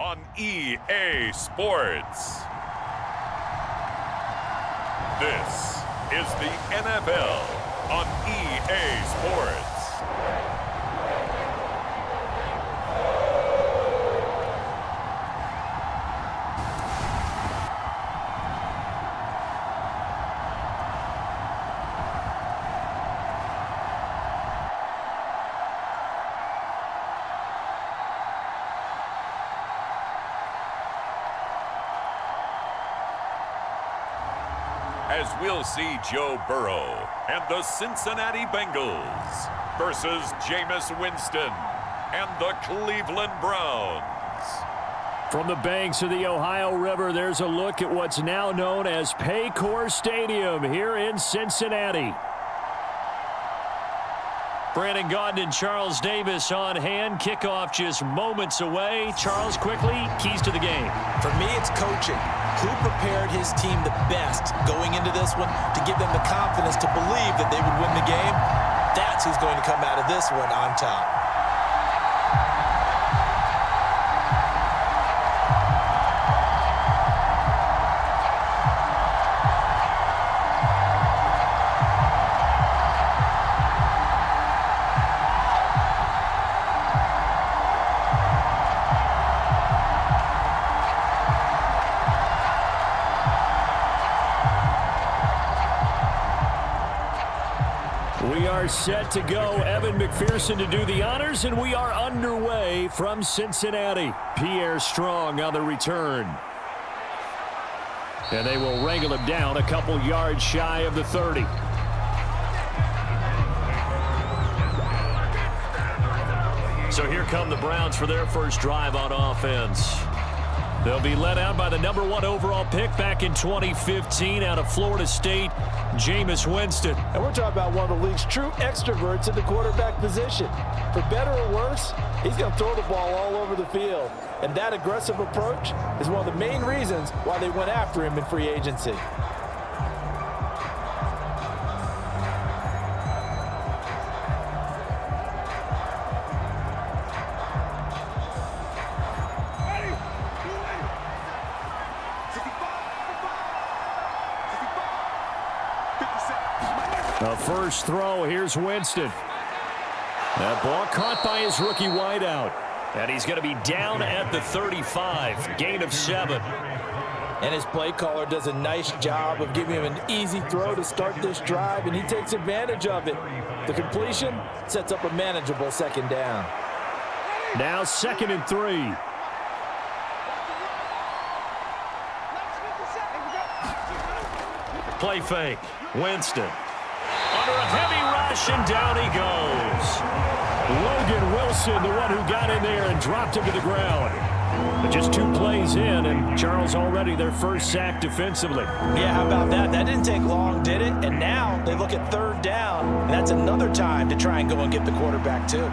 on EA Sports. This is the NFL on EA Sports. As we'll see Joe Burrow and the Cincinnati Bengals versus Jameis Winston and the Cleveland Browns. From the banks of the Ohio River, there's a look at what's now known as Paycor Stadium here in Cincinnati. Brandon Gaudin and Charles Davis on hand. Kickoff just moments away. Charles, quickly, keys to the game. For me, it's coaching. Who prepared his team the best going into this one to give them the confidence to believe that they would win the game? That's who's going to come out of this one on top. We are set to go. Evan McPherson to do the honors, and we are underway from Cincinnati. Pierre Strong on the return. And they will wrangle him down a couple yards shy of the 30. So here come the Browns for their first drive on offense. They'll be led out by the #1 overall pick back in 2015 out of Florida State, Jameis Winston. And we're talking about one of the league's true extroverts in the quarterback position. For better or worse, he's going to throw the ball all over the field. And that aggressive approach is one of the main reasons why they went after him in free agency. The first throw, here's Winston. That ball caught by his rookie wideout. And he's going to be down at the 35, gain of 7. And his play caller does a nice job of giving him an easy throw to start this drive, and he takes advantage of it. The completion sets up a manageable second down. Now 2nd and 3. Play fake, Winston. Under a heavy rush, and down he goes. Logan Wilson, the one who got in there and dropped him to the ground. But just 2 plays in, and Charles already their first sack defensively. Yeah, how about that? That didn't take long, did it? And now they look at 3rd down, and that's another time to try and go and get the quarterback too.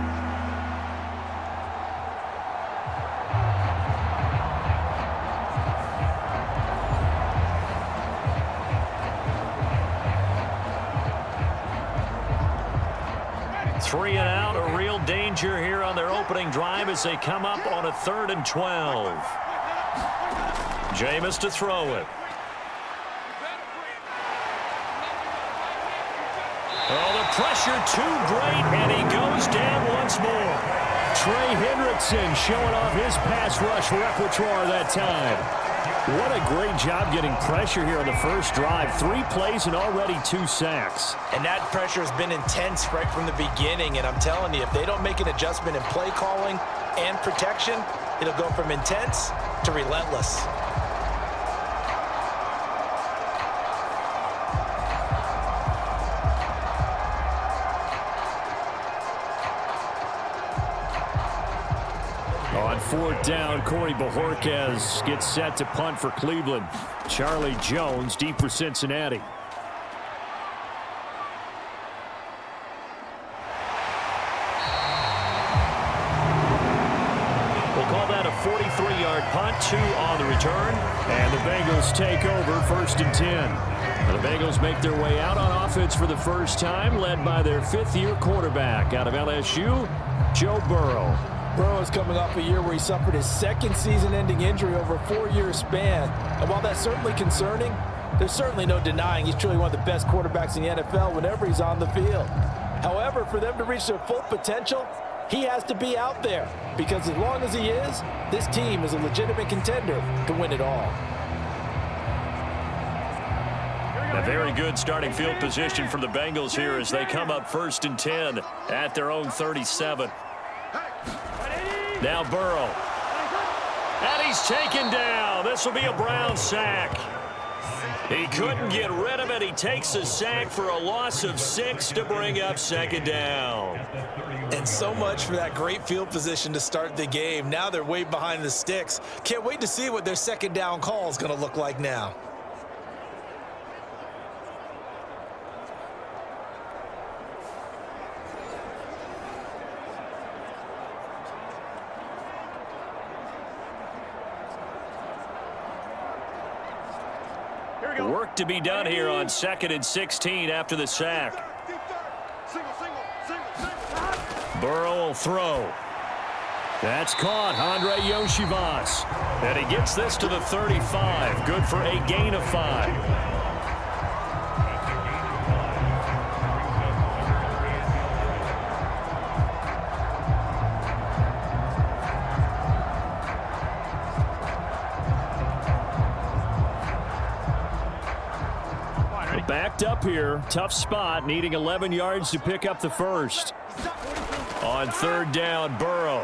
Three and out, a real danger here on their opening drive as they come up on a 3rd and 12. Jameis to throw it. Oh, the pressure too great, and he goes down once more. Trey Hendrickson showing off his pass rush repertoire that time. What a great job getting pressure here on the first drive. 3 plays and already 2 sacks. And that pressure has been intense right from the beginning. And I'm telling you, if they don't make an adjustment in play calling and protection, it'll go from intense to relentless. On 4th down, Corey Bojorquez gets set to punt for Cleveland. Charlie Jones deep for Cincinnati. We'll call that a 43-yard punt, 2 on the return. And the Bengals take over 1st and 10. The Bengals make their way out on offense for the first time, led by their 5th-year quarterback out of LSU, Joe Burrow. Burrow is coming off a year where he suffered his second season-ending injury over a 4-year span. And while that's certainly concerning, there's certainly no denying he's truly one of the best quarterbacks in the NFL whenever he's on the field. However, for them to reach their full potential, he has to be out there, because as long as he is, this team is a legitimate contender to win it all. A very good starting field position for the Bengals here as they come up 1st and 10 at their own 37. Now Burrow. And he's taken down. This will be a Brown sack. He couldn't get rid of it. He takes a sack for a loss of 6 to bring up 2nd down. And so much for that great field position to start the game. Now they're way behind the sticks. Can't wait to see what their 2nd down call is going to look like now. Work to be done here on 2nd and 16 after the sack. Burrow will throw. That's caught. Andre Yoshivas. And he gets this to the 35. Good for a gain of 5. Backed up here. Tough spot. Needing 11 yards to pick up the first. On 3rd down, Burrow.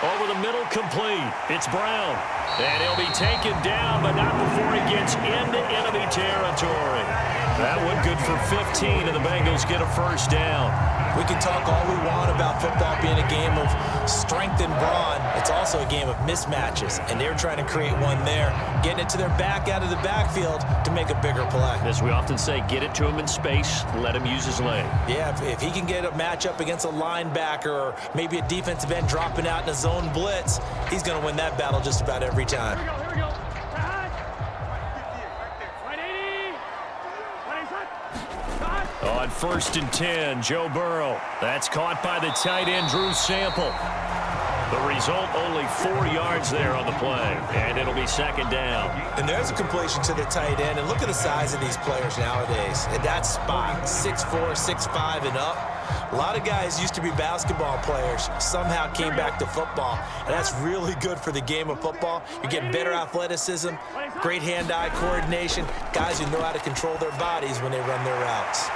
Over the middle, complete. It's Brown. And he'll be taken down, but not before he gets into enemy territory. That one good for 15, and the Bengals get a 1st down. We can talk all we want about football being a game of strength and brawn. It's also a game of mismatches, and they're trying to create one there, getting it to their back out of the backfield to make a bigger play. As we often say, get it to him in space, let him use his leg. Yeah, if he can get a matchup against a linebacker or maybe a defensive end dropping out in a zone blitz, he's going to win that battle just about every time. Here we go. On 1st and 10, Joe Burrow. That's caught by the tight end, Drew Sample. The result, only 4 yards there on the play, and it'll be 2nd down. And there's a completion to the tight end, and look at the size of these players nowadays. At that spot, 6'4", 6'5", and up. A lot of guys used to be basketball players, somehow came back to football, and that's really good for the game of football. You're getting better athleticism, great hand-eye coordination, guys who know how to control their bodies when they run their routes.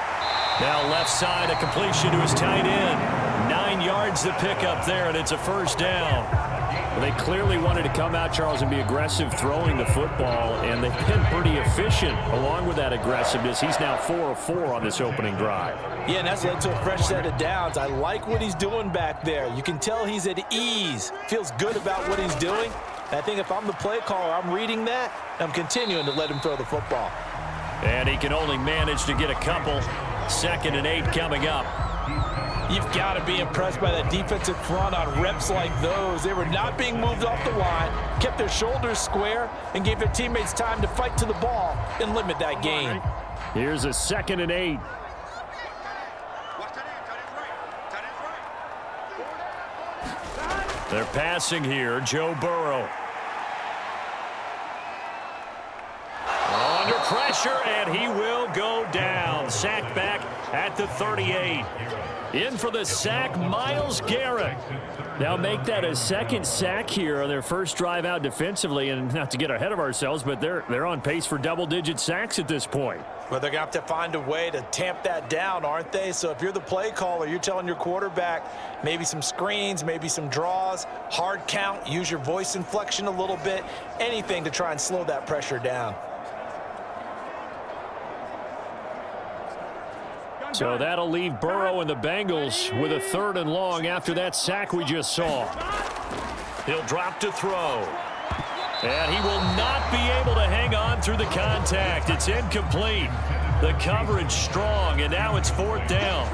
Now left side, a completion to his tight end. 9 yards to pick up there, and it's a 1st down. Well, they clearly wanted to come out, Charles, and be aggressive throwing the football, and they've been pretty efficient along with that aggressiveness. He's now 4 of 4 on this opening drive. Yeah, and that's led to a fresh set of downs. I like what he's doing back there. You can tell he's at ease, feels good about what he's doing. And I think if I'm the play caller, I'm reading that, and I'm continuing to let him throw the football. And he can only manage to get a couple. 2nd and 8 coming up. You've got to be impressed by that defensive front on reps like those. They were not being moved off the line, kept their shoulders square, and gave their teammates time to fight to the ball and limit that gain. Here's a 2nd and 8. They're passing here. Joe Burrow. Under pressure, and he will go down. Sacked back at the 38. In for the sack, Myles Garrett. Now make that a 2nd sack here on their first drive out defensively, and not to get ahead of ourselves, but they're on pace for double-digit sacks at this point. Well, they're going to have to find a way to tamp that down, aren't they? So if you're the play caller, you're telling your quarterback maybe some screens, maybe some draws, hard count, use your voice inflection a little bit, anything to try and slow that pressure down. So that'll leave Burrow and the Bengals with a 3rd and long after that sack we just saw. He'll drop to throw. And he will not be able to hang on through the contact. It's incomplete. The coverage strong, and now it's 4th down.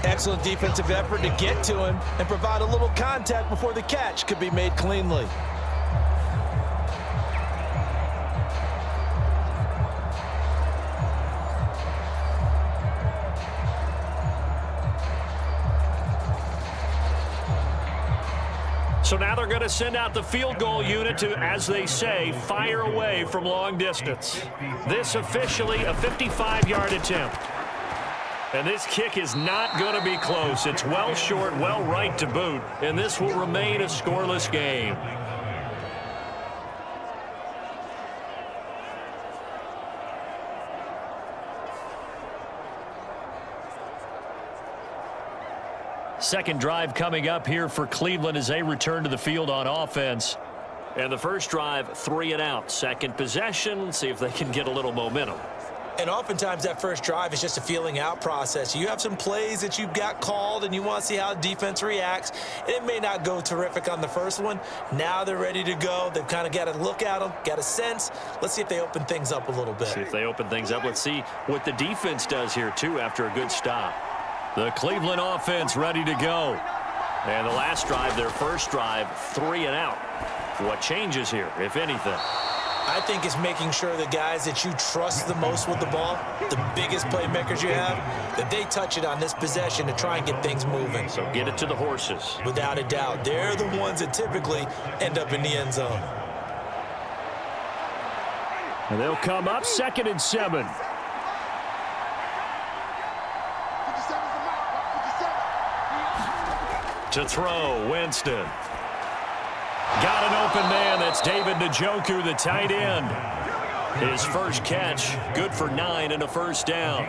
Excellent defensive effort to get to him and provide a little contact before the catch could be made cleanly. So now they're going to send out the field goal unit to, as they say, fire away from long distance. This officially a 55-yard attempt. And this kick is not going to be close. It's well short, well right to boot, and this will remain a scoreless game. Second drive coming up here for Cleveland as they return to the field on offense. And the first drive, 3 and out. Second possession, see if they can get a little momentum. And oftentimes that first drive is just a feeling out process. You have some plays that you've got called and you want to see how the defense reacts. And it may not go terrific on the first one. Now they're ready to go. They've kind of got to look at them, got a sense. Let's see if they open things up a little bit. See if they open things up. Let's see what the defense does here, too, after a good stop. The Cleveland offense ready to go. And the last drive, their first drive, 3 and out. What changes here, if anything? I think it's making sure the guys that you trust the most with the ball, the biggest playmakers you have, that they touch it on this possession to try and get things moving. So get it to the horses. Without a doubt. They're the ones that typically end up in the end zone. And they'll come up 2nd and 7. To throw, Winston. Got an open man. That's David Njoku, the tight end. His first catch, good for 9 and a first down.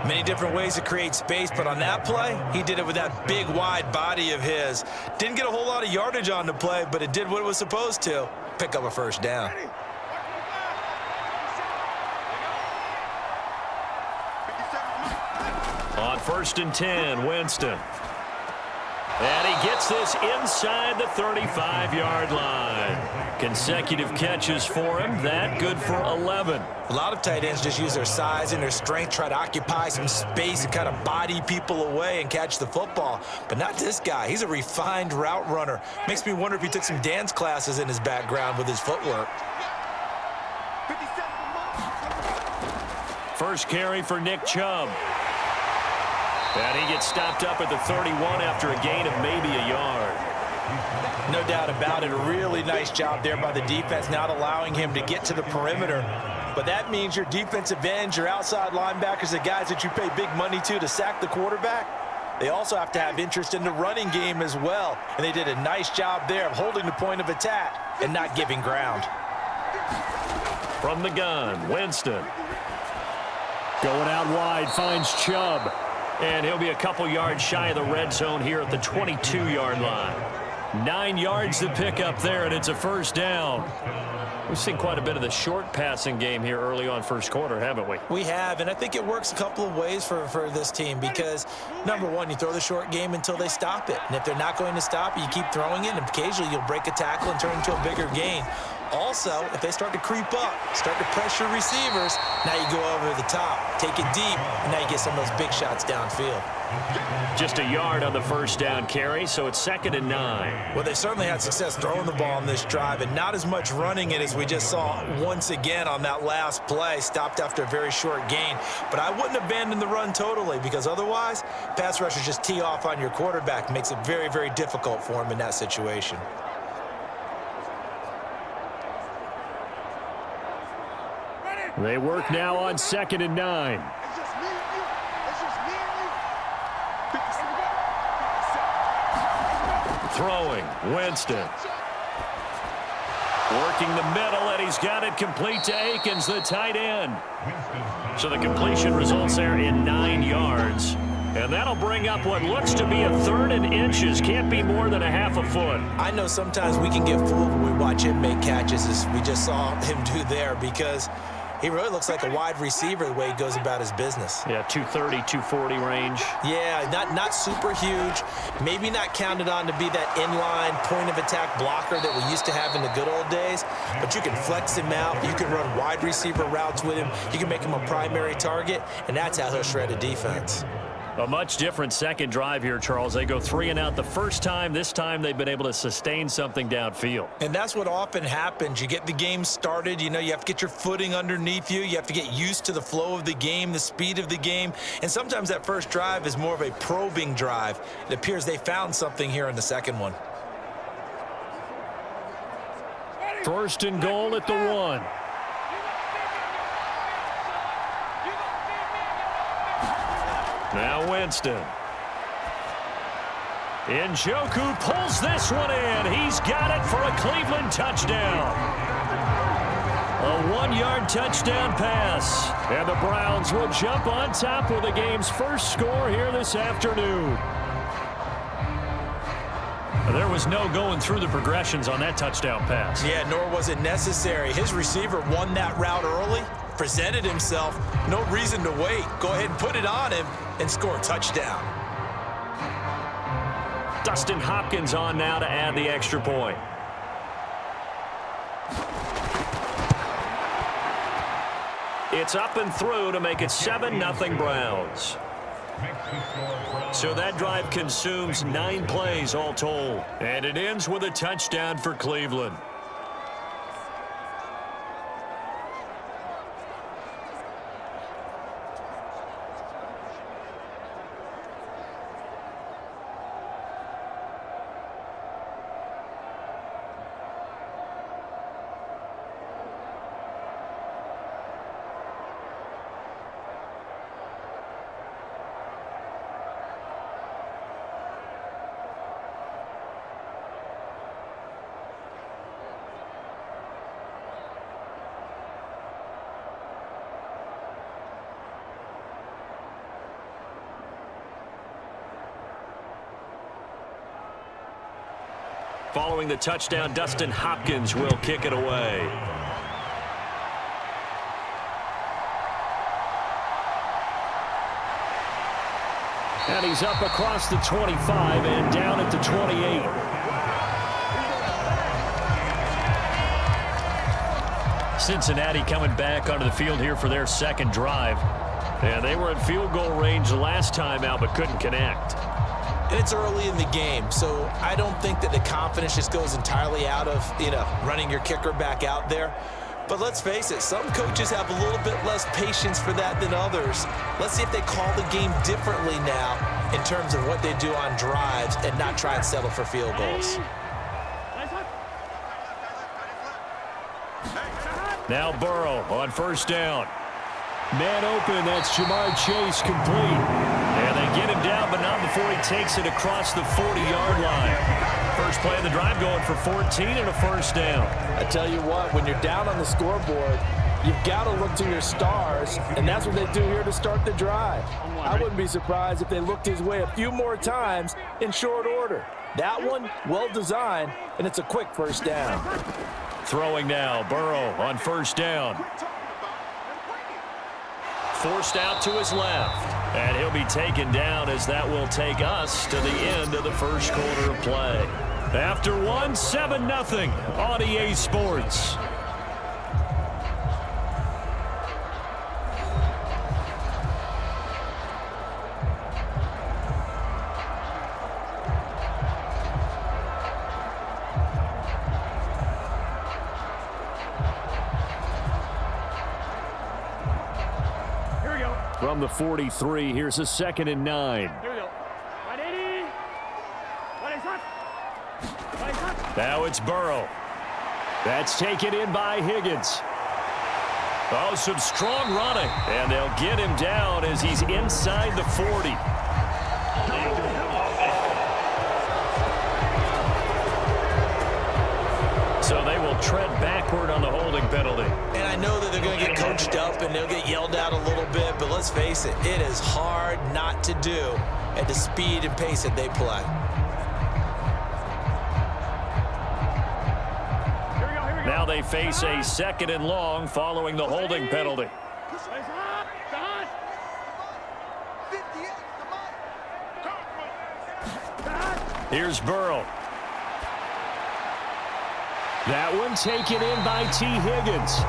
Many different ways to create space, but on that play, he did it with that big, wide body of his. Didn't get a whole lot of yardage on the play, but it did what it was supposed to. Pick up a first down. On 1st and 10, Winston. And he gets this inside the 35-yard line. Consecutive catches for him. That good for 11. A lot of tight ends just use their size and their strength, try to occupy some space and kind of body people away and catch the football. But not this guy. He's a refined route runner. Makes me wonder if he took some dance classes in his background with his footwork. First carry for Nick Chubb. And he gets stopped up at the 31 after a gain of maybe a yard. No doubt about it. A really nice job there by the defense, not allowing him to get to the perimeter. But that means your defensive ends, your outside linebackers, the guys that you pay big money to sack the quarterback, they also have to have interest in the running game as well. And they did a nice job there of holding the point of attack and not giving ground. From the gun, Winston. Going out wide, finds Chubb. And he'll be a couple yards shy of the red zone here at the 22-yard line. 9 yards to pick up there, and it's a first down. We've seen quite a bit of the short passing game here early on first quarter, haven't we? We have, and I think it works a couple of ways for this team because, number one, you throw the short game until they stop it. And if they're not going to stop it, you keep throwing it, and occasionally you'll break a tackle and turn into a bigger gain. Also, if they start to creep up, start to pressure receivers, now you go over the top, take it deep, and now you get some of those big shots downfield. Just a yard on the first down carry, so it's 2nd and 9. Well, they certainly had success throwing the ball on this drive and not as much running it as we just saw once again on that last play, stopped after a very short gain. But I wouldn't abandon the run totally because otherwise, pass rushers just tee off on your quarterback. Makes it very, very difficult for him in that situation. They work now on 2nd and 9. Throwing, Winston. Working the middle, and he's got it complete to Akins, the tight end. So the completion results there in 9 yards. And that'll bring up what looks to be a 3rd and inches. Can't be more than a half a foot. I know sometimes we can get fooled when we watch him make catches, as we just saw him do there, because he really looks like a wide receiver the way he goes about his business. Yeah, 230, 240 range. Yeah, not super huge. Maybe not counted on to be that inline point-of-attack blocker that we used to have in the good old days. But you can flex him out. You can run wide receiver routes with him. You can make him a primary target, and that's how he'll shred a defense. A much different second drive here, Charles. They go 3 and out the first time. This time they've been able to sustain something downfield. And that's what often happens. You get the game started. You know, you have to get your footing underneath you. You have to get used to the flow of the game, the speed of the game. And sometimes that first drive is more of a probing drive. It appears they found something here in the second one. First and goal at the 1. Now Winston. Njoku pulls this one in. He's got it for a Cleveland touchdown. A 1-yard touchdown pass. And the Browns will jump on top with the game's first score here this afternoon. There was no going through the progressions on that touchdown pass. Yeah, nor was it necessary. His receiver won that route early, presented himself. No reason to wait. Go ahead and put it on him and score a touchdown. Dustin Hopkins on now to add the extra point. It's up and through to make it 7-0 Browns. So that drive consumes 9 plays all told. And it ends with a touchdown for Cleveland. Following the touchdown, Dustin Hopkins will kick it away. And he's up across the 25 and down at the 28. Cincinnati coming back onto the field here for their second drive. And they were in field goal range last time out but couldn't connect. And it's early in the game, so I don't think that the confidence just goes entirely out of, running your kicker back out there. But let's face it, some coaches have a little bit less patience for that than others. Let's see if they call the game differently now in terms of what they do on drives and not try and settle for field goals. Now Burrow on first down. Man open, that's Jamar Chase complete. And they get him down, but not before he takes it across the 40-yard line. First play of the drive going for 14 and a first down. I tell you what, when you're down on the scoreboard, you've got to look to your stars, and that's what they do here to start the drive. I wouldn't be surprised if they looked his way a few more times in short order. That one, well designed, and it's a quick first down. Throwing now, Burrow on first down. Forced out to his left. And he'll be taken down as that will take us to the end of the first quarter of play. After 7-0 on EA Sports. From the 43, here's a 2nd and 9. Here we go. 180. What is that? Now it's Burrow. That's taken in by Higgins. Oh, some strong running. And they'll get him down as he's inside the 40. So they will tread backward on the holding penalty. And I know that they're going to get coached up and they'll get yelled out a little bit, but let's face it, it is hard not to do at the speed and pace that they play. Now they face a 2nd and long following the holding penalty. Here's Burrow. That one taken in by T. Higgins.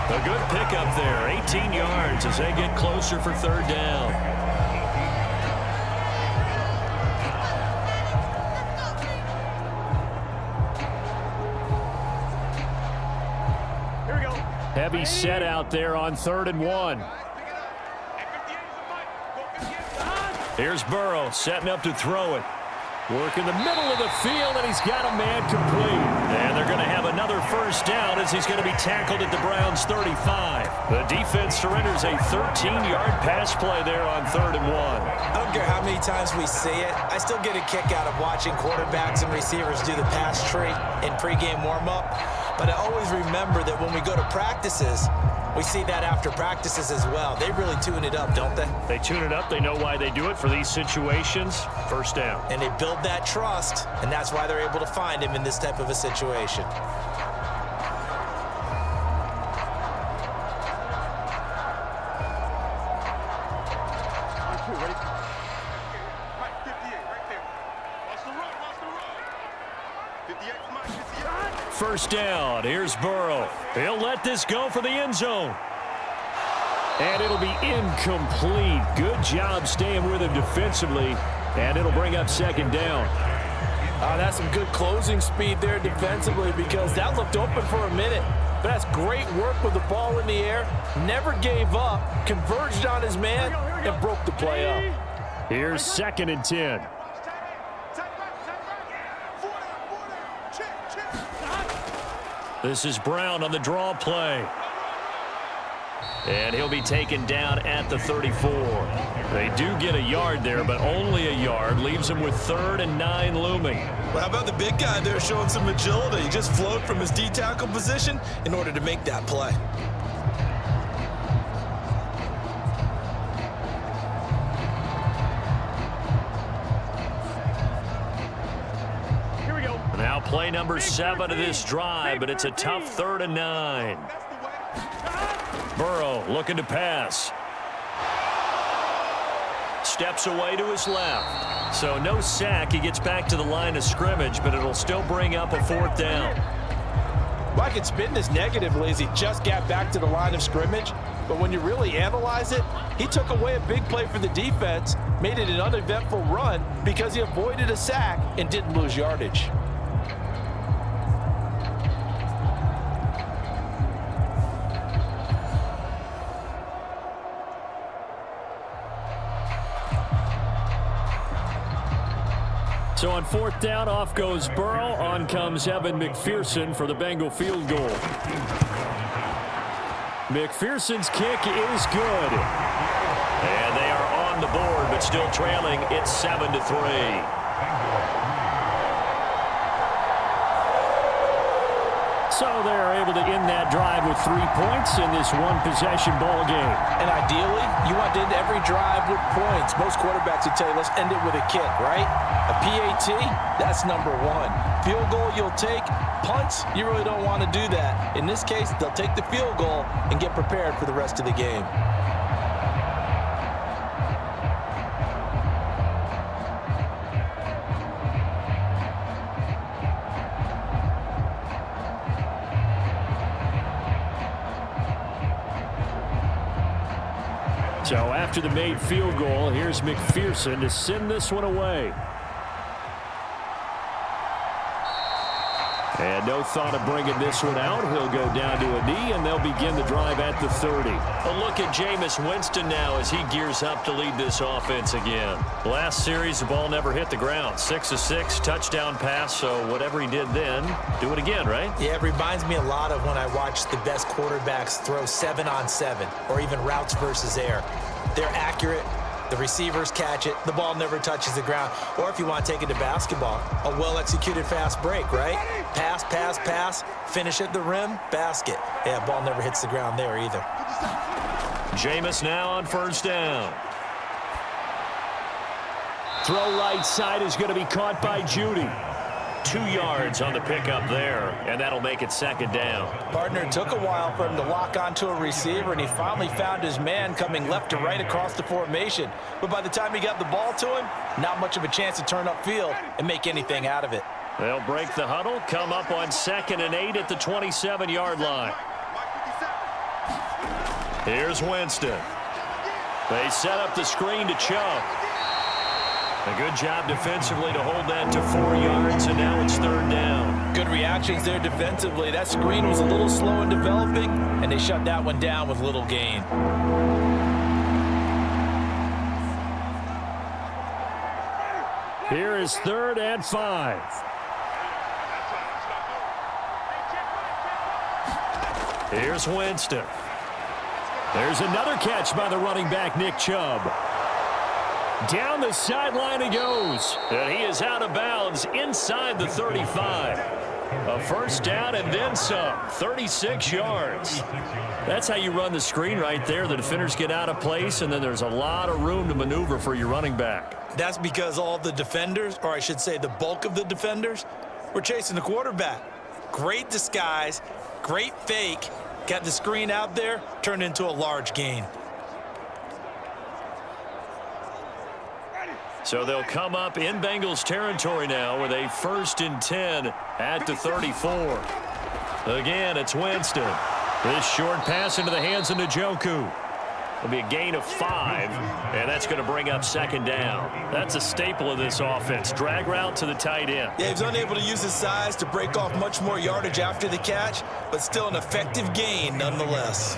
A good pickup there, 18 yards as they get closer for 3rd down. Here we go. Heavy set out there on 3rd and 1. Here's Burrow setting up to throw it. Work in the middle of the field, and he's got a man complete. And they're going to have another first down as he's going to be tackled at the Browns' 35. The defense surrenders a 13-yard pass play there on 3rd and 1. I don't care how many times we see it. I still get a kick out of watching quarterbacks and receivers do the pass tree in pregame warm-up. But I always remember that when we go to practices, we see that after practices as well. They really tune it up, don't they? They tune it up. They know why they do it for these situations. First down. And they build that trust, and that's why they're able to find him in this type of a situation. First down. Here's Burrow. He'll let this go for the end zone. And it'll be incomplete. Good job staying with him defensively. And it'll bring up 2nd down. That's some good closing speed there defensively because that looked open for a minute. But that's great work with the ball in the air. Never gave up. Converged on his man and broke the play up. Here's 2nd and 10. This is Brown on the draw play. And he'll be taken down at the 34. They do get a yard there, but only a yard. Leaves him with 3rd and 9 looming. Well, how about the big guy there showing some agility? He just flowed from his D-tackle position in order to make that play. Now play number 7 of this drive, but it's a tough 3rd and 9. Burrow looking to pass. Steps away to his left. So no sack. He gets back to the line of scrimmage, but it'll still bring up a 4th down. Well, I could spin this negatively as he just got back to the line of scrimmage. But when you really analyze it, he took away a big play for the defense, made it an uneventful run because he avoided a sack and didn't lose yardage. So on 4th down, off goes Burrow. On comes Evan McPherson for the Bengal field goal. McPherson's kick is good. And they are on the board, but still trailing. It's 7-3. So they're able to end that drive with 3 points in this one-possession ball game. And ideally, you want to end every drive with points. Most quarterbacks would tell you, let's end it with a kick, right? A PAT, that's number 1. Field goal, you'll take. Punts, you really don't want to do that. In this case, they'll take the field goal and get prepared for the rest of the game. So after the made field goal, here's McPherson to send this one away. And no thought of bringing this one out. He'll go down to a knee, and they'll begin the drive at the 30. A look at Jameis Winston now as he gears up to lead this offense again. Last series, the ball never hit the ground. 6 of 6, touchdown pass, so whatever he did then, do it again, right? Yeah, it reminds me a lot of when I watch the best quarterbacks throw 7-on-7 or even routes versus air. They're accurate. The receivers catch it. The ball never touches the ground. Or if you want to take it to basketball, a well-executed fast break, right? Pass, pass, pass, finish at the rim, basket. Yeah, ball never hits the ground there either. Jameis now on 1st down. Throw right side is going to be caught by Judy. 2 yards on the pickup there, and that'll make it 2nd down. Partner, it took a while for him to lock onto a receiver, and he finally found his man coming left to right across the formation. But by the time he got the ball to him, not much of a chance to turn upfield and make anything out of it. They'll break the huddle, come up on 2nd and 8 at the 27-yard line. Here's Winston. They set up the screen to Chubb. A good job defensively to hold that to 4 yards, and now it's 3rd down. Good reactions there defensively. That screen was a little slow in developing, and they shut that one down with little gain. Here is 3rd and 5. Here's Winston. There's another catch by the running back, Nick Chubb. Down the sideline he goes. And he is out of bounds inside the 35. A first down and then some. 36 yards. That's how you run the screen right there. The defenders get out of place, and then there's a lot of room to maneuver for your running back. That's because all the defenders, or I should say the bulk of the defenders, were chasing the quarterback. Great disguise, great fake. Got the screen out there, turned into a large gain. So they'll come up in Bengals territory now with a 1st and 10 at the 34. Again, it's Winston. This short pass into the hands of Njoku. It'll be a gain of 5, and that's going to bring up 2nd down. That's a staple of this offense. Drag route to the tight end. Yeah, he's unable to use his size to break off much more yardage after the catch, but still an effective gain nonetheless.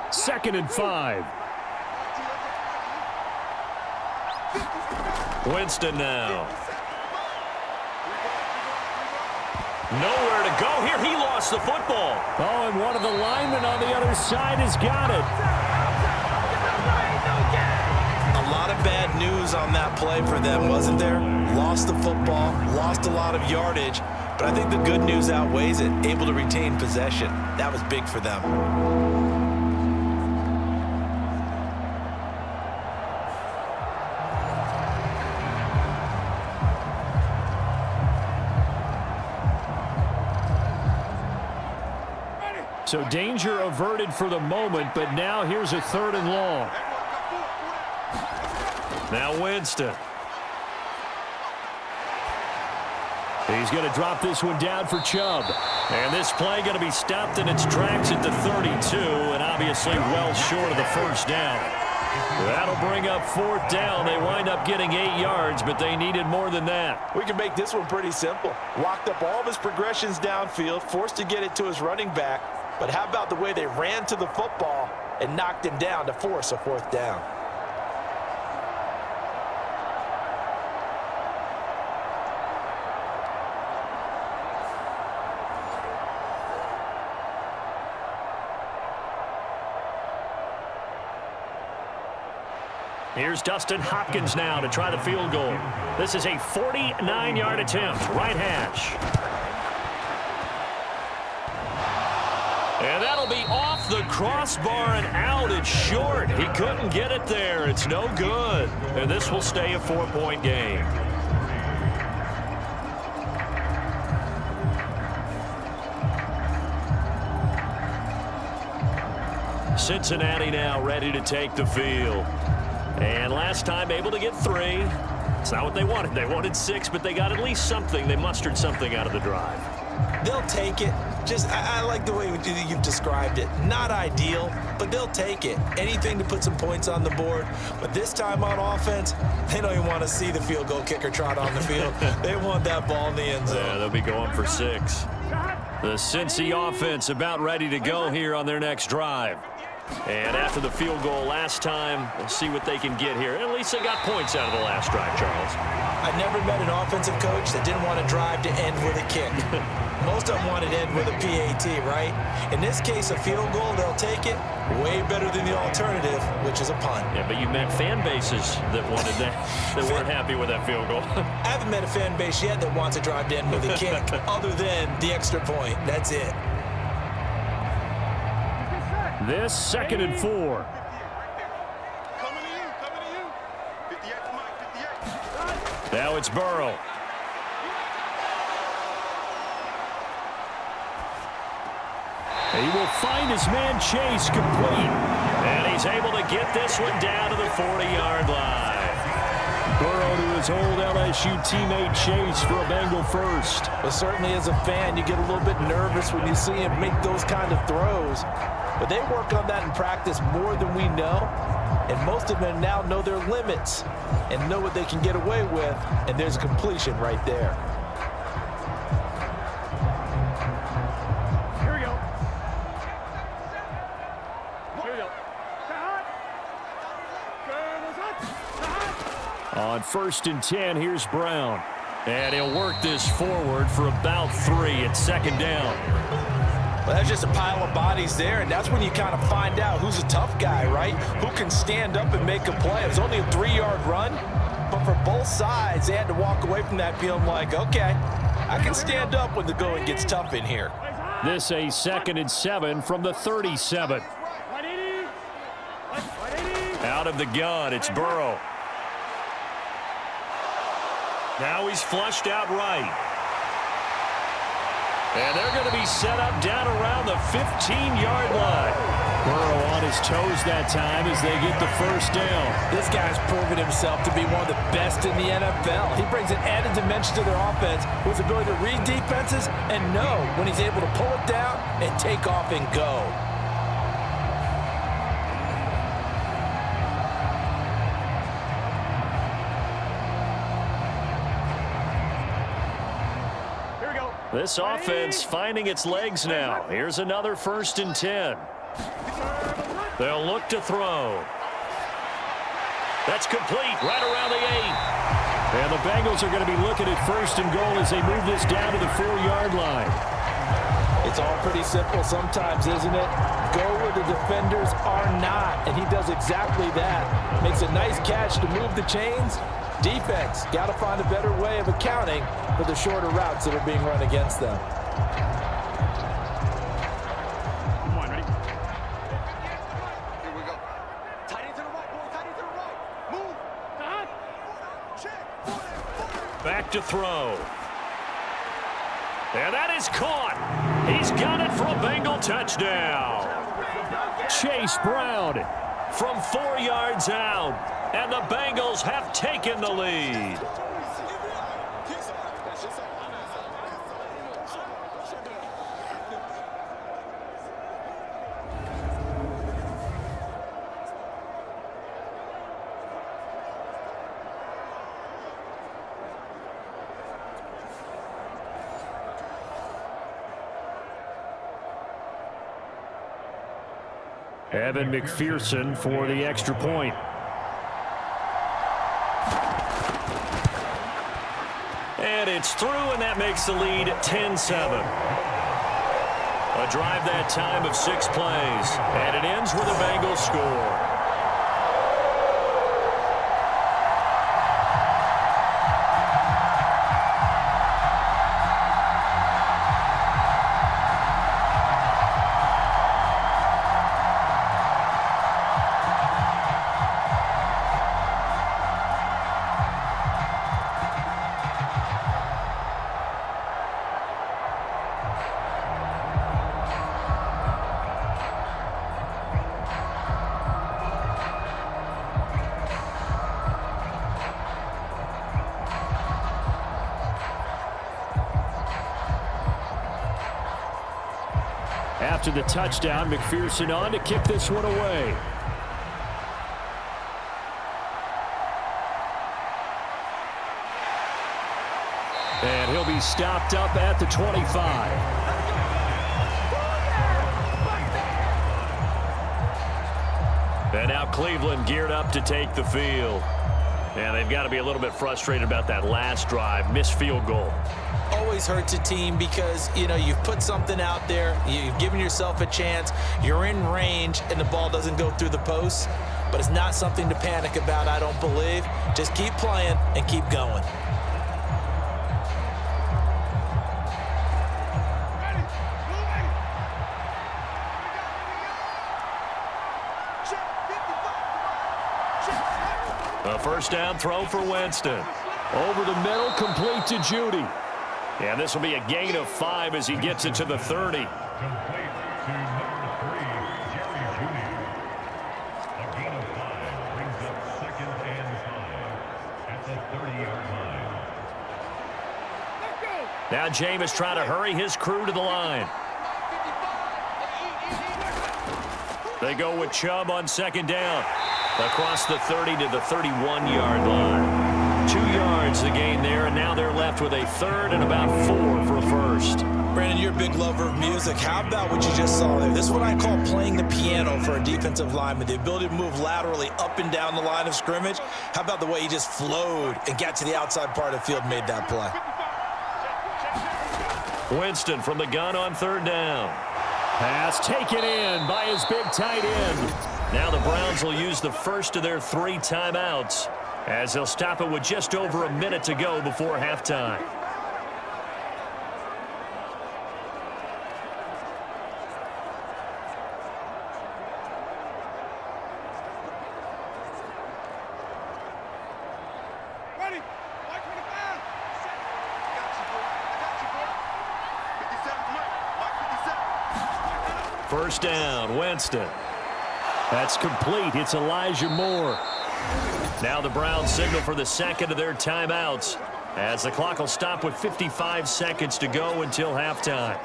Second and 5. Winston now. Nowhere to go here. He lost the football. Oh, and one of the linemen on the other side has got it. A lot of bad news on that play for them, wasn't there? Lost the football, lost a lot of yardage, but I think the good news outweighs it. Able to retain possession. That was big for them. So danger averted for the moment, but now here's a 3rd and long. Now Winston. He's going to drop this one down for Chubb. And this play going to be stopped in its tracks at the 32, and obviously well short of the 1st down. That'll bring up 4th down. They wind up getting 8 yards, but they needed more than that. We can make this one pretty simple. Locked up all of his progressions downfield, forced to get it to his running back. But how about the way they ran to the football and knocked him down to force a 4th down? Here's Dustin Hopkins now to try the field goal. This is a 49-yard attempt, right hash. And that'll be off the crossbar and out. It's short. He couldn't get it there. It's no good. And this will stay a 4-point game. Cincinnati now ready to take the field. And last time able to get 3. It's not what they wanted. They wanted 6, but they got at least something. They mustered something out of the drive. They'll take it. I like the way you've described it. Not ideal, but they'll take it. Anything to put some points on the board. But this time on offense, they don't even want to see the field goal kicker trot on the field. They want that ball in the end zone. Yeah, they'll be going for 6. The Cincy offense about ready to go here on their next drive. And after the field goal last time, we'll see what they can get here. At least they got points out of the last drive, Charles. I've never met an offensive coach that didn't want to drive to end with a kick. Most of them wanted to end with a PAT, right? In this case, a field goal, they'll take it. Way better than the alternative, which is a punt. Yeah, but you met fan bases that wanted that, that weren't happy with that field goal. I haven't met a fan base yet that wants to drive to end with a kick, other than the extra point. That's it. This 2nd and 4. Now it's Burrow. He will find his man Chase complete. And he's able to get this one down to the 40-yard line. Burrow to his old LSU teammate Chase for a Bengal first. Well, certainly as a fan, you get a little bit nervous when you see him make those kind of throws. But they work on that in practice more than we know. And most of them now know their limits and know what they can get away with. And there's a completion right there. Here we go. Here we go. On 1st and 10, here's Brown. And he'll work this forward for about 3 at second down. Well, that's just a pile of bodies there, and that's when you kind of find out who's a tough guy, right? Who can stand up and make a play. It was only a 3-yard run, but for both sides, they had to walk away from that feeling like, okay, I can stand up when the going gets tough in here. This a 2nd and 7 from the 37. Out of the gun, it's Burrow. Now he's flushed out right. And they're going to be set up down around the 15-yard line. Burrow on his toes that time as they get the first down. This guy's proven himself to be one of the best in the NFL. He brings an added dimension to their offense with his ability to read defenses and know when he's able to pull it down and take off and go. This offense finding its legs now. Here's another 1st and 10. They'll look to throw. That's complete right around the 8. And the Bengals are going to be looking at 1st and goal as they move this down to the 4-yard line. It's all pretty simple sometimes, isn't it? Go where the defenders are not, and he does exactly that. Makes a nice catch to move the chains. Defense, got to find a better way of accounting for the shorter routes that are being run against them. Come on, ready? Here we go. Tight end to the right, boy. Tight end to the right. Move. Check. Back to throw. And that is caught. He's got it for a Bengal touchdown. Chase Brown from 4 yards out. And the Bengals have taken the lead. Evan McPherson for the extra point. And it's through, and that makes the lead 10-7. A drive that time of 6 plays, and it ends with a Bengals score. After the touchdown, McPherson on to kick this one away. And he'll be stopped up at the 25. And now Cleveland geared up to take the field. And they've got to be a little bit frustrated about that last drive, missed field goal. Always hurts a team because, you know, you've put something out there, you've given yourself a chance, you're in range, and the ball doesn't go through the posts. But it's not something to panic about, I don't believe. Just keep playing and keep going. A first down throw for Winston. Over the middle, complete to Judy. And this will be a gain of 5 as he gets it to the 30. Complete to number 3, Jerry Judy. A gain of 5 brings up 2nd and 5 at the 30-yard line. Now Jameis trying to hurry his crew to the line. They go with Chubb on 2nd down. Across the 30 to the 31-yard line. 2 yards the gain there, and now they're left with a 3rd and about 4 for a first. Brandon, you're a big lover of music. How about what you just saw there? This is what I call playing the piano for a defensive lineman. The ability to move laterally up and down the line of scrimmage. How about the way he just flowed and got to the outside part of the field and made that play? Winston from the gun on third down. Pass taken in by his big tight end. Now the Browns will use the first of their 3 timeouts as they'll stop it with just over a minute to go before halftime. First down, Winston. That's complete. It's Elijah Moore. Now the Browns signal for the second of their timeouts as the clock will stop with 55 seconds to go until halftime.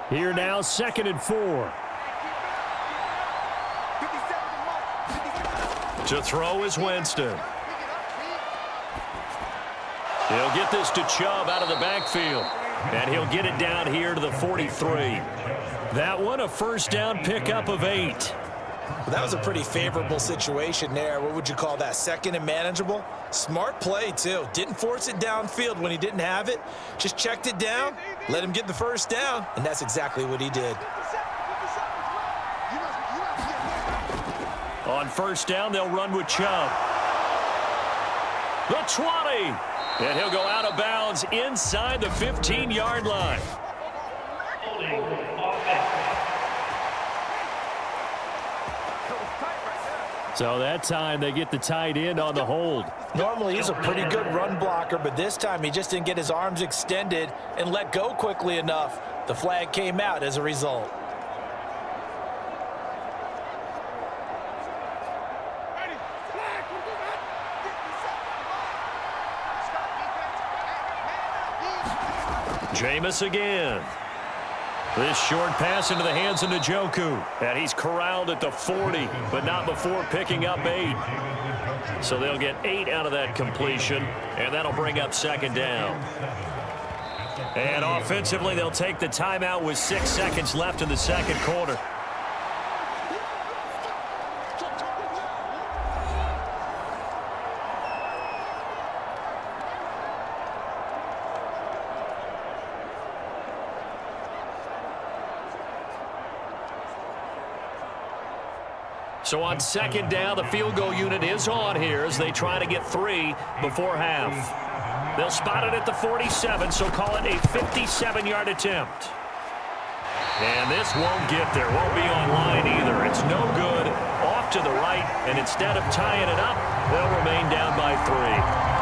Here now, 2nd and 4. To throw is Winston. He'll get this to Chubb out of the backfield. And he'll get it down here to the 43. That one a first down pickup of 8. Well, that was a pretty favorable situation there. What would you call that? 2nd and manageable? Smart play, too. Didn't force it downfield when he didn't have it. Just checked it down, let him get the first down, and that's exactly what he did. On first down, they'll run with Chubb. The 20. And he'll go out of bounds inside the 15-yard line. So that time they get the tight end on the hold. Normally he's a pretty good run blocker, but this time he just didn't get his arms extended and let go quickly enough. The flag came out as a result. Jameis again. This short pass into the hands of Njoku. And he's corralled at the 40, but not before picking up 8. So they'll get 8 out of that completion, and that'll bring up 2nd down. And offensively, they'll take the timeout with 6 seconds left in the 2nd quarter. So on 2nd down, the field goal unit is on here as they try to get 3 before half. They'll spot it at the 47, so call it a 57-yard attempt. And this won't get there, won't be online either. It's no good, off to the right, and instead of tying it up, they'll remain down by 3.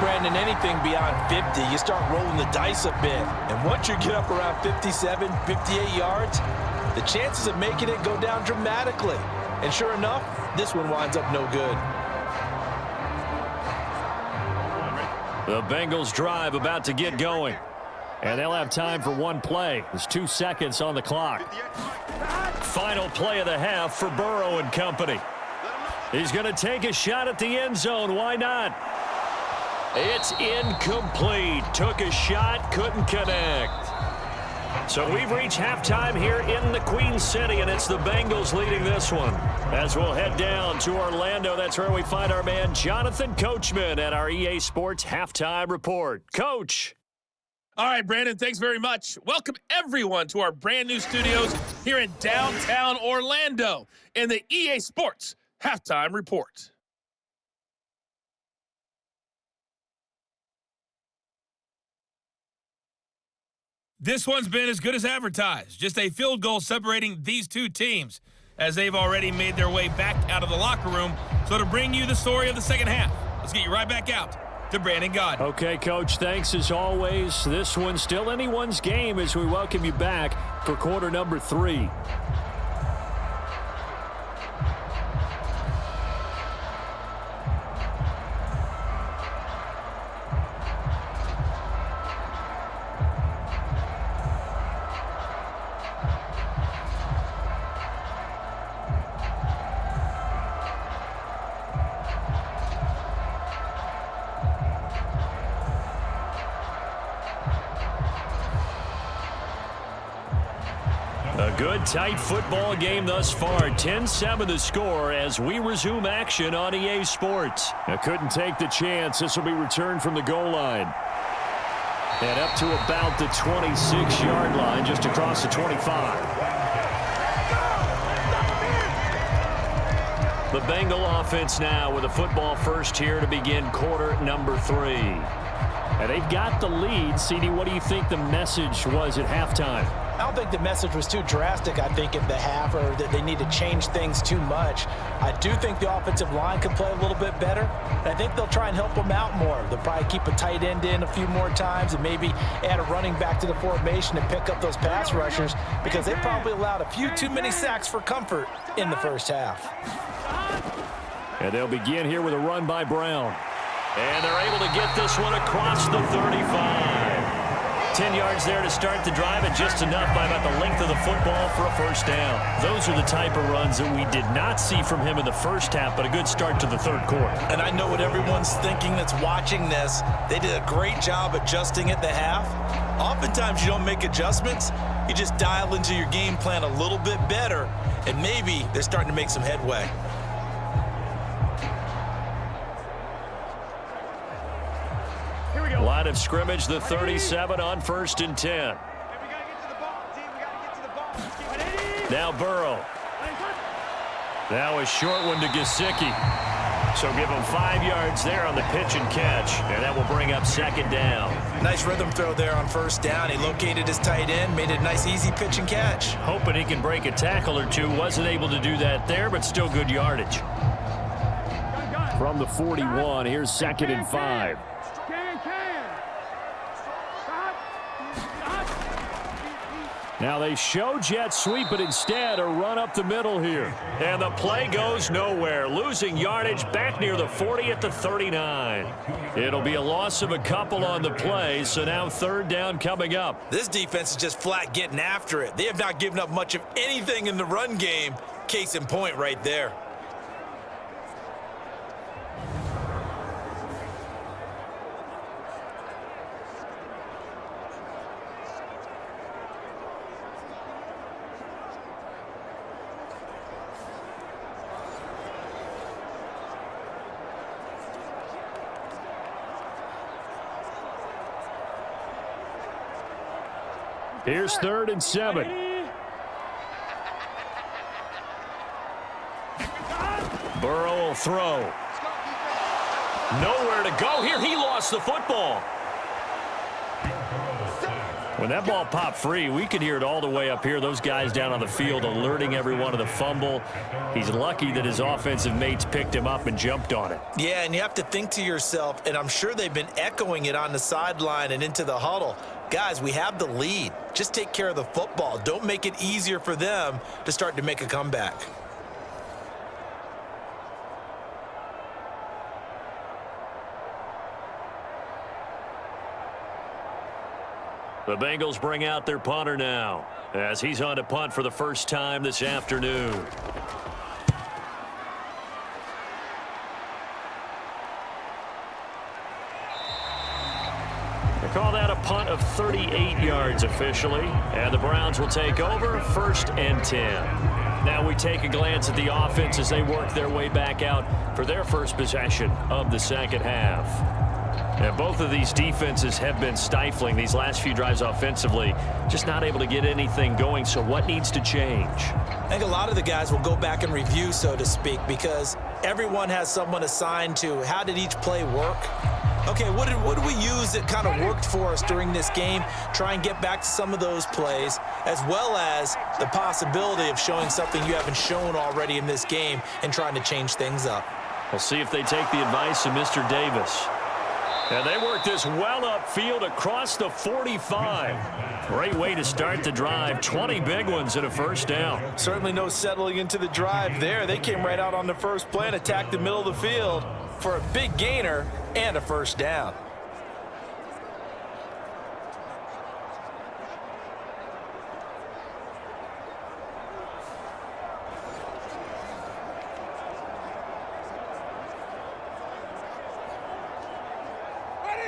Brandon, anything beyond 50, you start rolling the dice a bit. And once you get up around 57, 58 yards, the chances of making it go down dramatically. And sure enough, this one winds up no good. The Bengals drive about to get going. And they'll have time for one play. There's 2 seconds on the clock. Final play of the half for Burrow and company. He's going to take a shot at the end zone. Why not? It's incomplete. Took a shot, couldn't connect. So we've reached halftime here in the Queen City, and it's the Bengals leading this one. As we'll head down to Orlando, that's where we find our man Jonathan Coachman at our EA Sports Halftime Report. Coach. All right, Brandon, thanks very much. Welcome, everyone, to our brand-new studios here in downtown Orlando in the EA Sports Halftime Report. This one's been as good as advertised. Just a field goal separating these two teams as they've already made their way back out of the locker room. So to bring you the story of the second half, let's get you right back out to Brandon Gaudin. Okay, Coach, thanks as always. This one's still anyone's game as we welcome you back for quarter number 3. Good, tight football game thus far. 10-7 the score as we resume action on EA Sports. Couldn't take the chance. This will be returned from the goal line. And up to about the 26-yard line, just across the 25. The Bengal offense now with a football first here to begin quarter number 3. And they've got the lead. CD, what do you think the message was at halftime? I don't think the message was too drastic, I think, at the half, or that they need to change things too much. I do think the offensive line could play a little bit better, and I think they'll try and help them out more. They'll probably keep a tight end in a few more times and maybe add a running back to the formation and pick up those pass rushers, because they probably allowed a few too many sacks for comfort in the first half. And they'll begin here with a run by Brown. And they're able to get this one across the 35. 10 yards there to start the drive, and just enough by about the length of the football for a first down. Those are the type of runs that we did not see from him in the first half, but a good start to the third quarter. And I know what everyone's thinking that's watching this. They did a great job adjusting at the half. Oftentimes you don't make adjustments. You just dial into your game plan a little bit better, and maybe they're starting to make some headway. Line of scrimmage, the 37 on 1st and 10. Now Burrow. Now a short one to Gesicki. So give him 5 yards there on the pitch and catch, and that will bring up second down. Nice rhythm throw there on first down. He located his tight end, made it a nice easy pitch and catch. Hoping he can break a tackle or two. Wasn't able to do that there, but still good yardage. From the 41, here's 2nd and 5. Now they show jet sweep, but instead a run up the middle here. And the play goes nowhere. Losing yardage back near the 40 at the 39. It'll be a loss of a couple on the play, so now third down coming up. This defense is just flat getting after it. They have not given up much of anything in the run game. Case in point right there. Here's 3rd and 7. Burrow will throw. Nowhere to go here. He lost the football. When that ball popped free, we could hear it all the way up here. Those guys down on the field alerting everyone of the fumble. He's lucky that his offensive mates picked him up and jumped on it. Yeah, and you have to think to yourself, and I'm sure they've been echoing it on the sideline and into the huddle. Guys, we have the lead. Just take care of the football. Don't make it easier for them to start to make a comeback. The Bengals bring out their punter now as he's on to punt for the first time this afternoon. They call that a punt of 38 yards officially, and the Browns will take over 1st and 10. Now we take a glance at the offense as they work their way back out for their first possession of the second half. And both of these defenses have been stifling these last few drives offensively, just not able to get anything going. So what needs to change? I think a lot of the guys will go back and review, so to speak, because everyone has someone assigned to how did each play work. Okay, what did we use that kind of worked for us during this game? Try and get back to some of those plays, as well as the possibility of showing something you haven't shown already in this game and trying to change things up. We'll see if they take the advice of Mr. Davis. And they work this well upfield across the 45. Great way to start the drive. 20 big ones and a first down. Certainly no settling into the drive there. They came right out on the first play and attacked the middle of the field for a big gainer and a first down.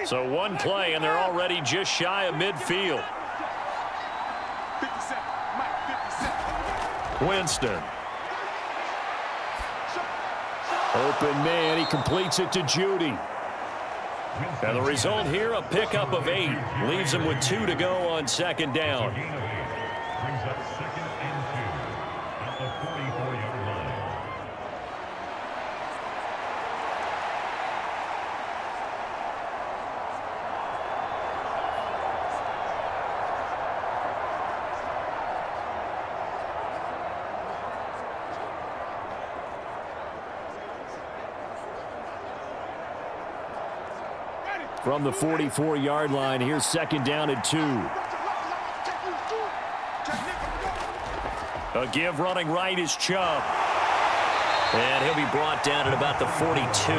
So one play, and they're already just shy of midfield. Winston. Open man, he completes it to Judy. And the result here, a pickup of 8. Leaves him with 2 to go on second down. Brings up second and 2 at the 44-yard line. From the 44-yard line, here's second down and 2. A give running right is Chubb. And he'll be brought down at about the 42.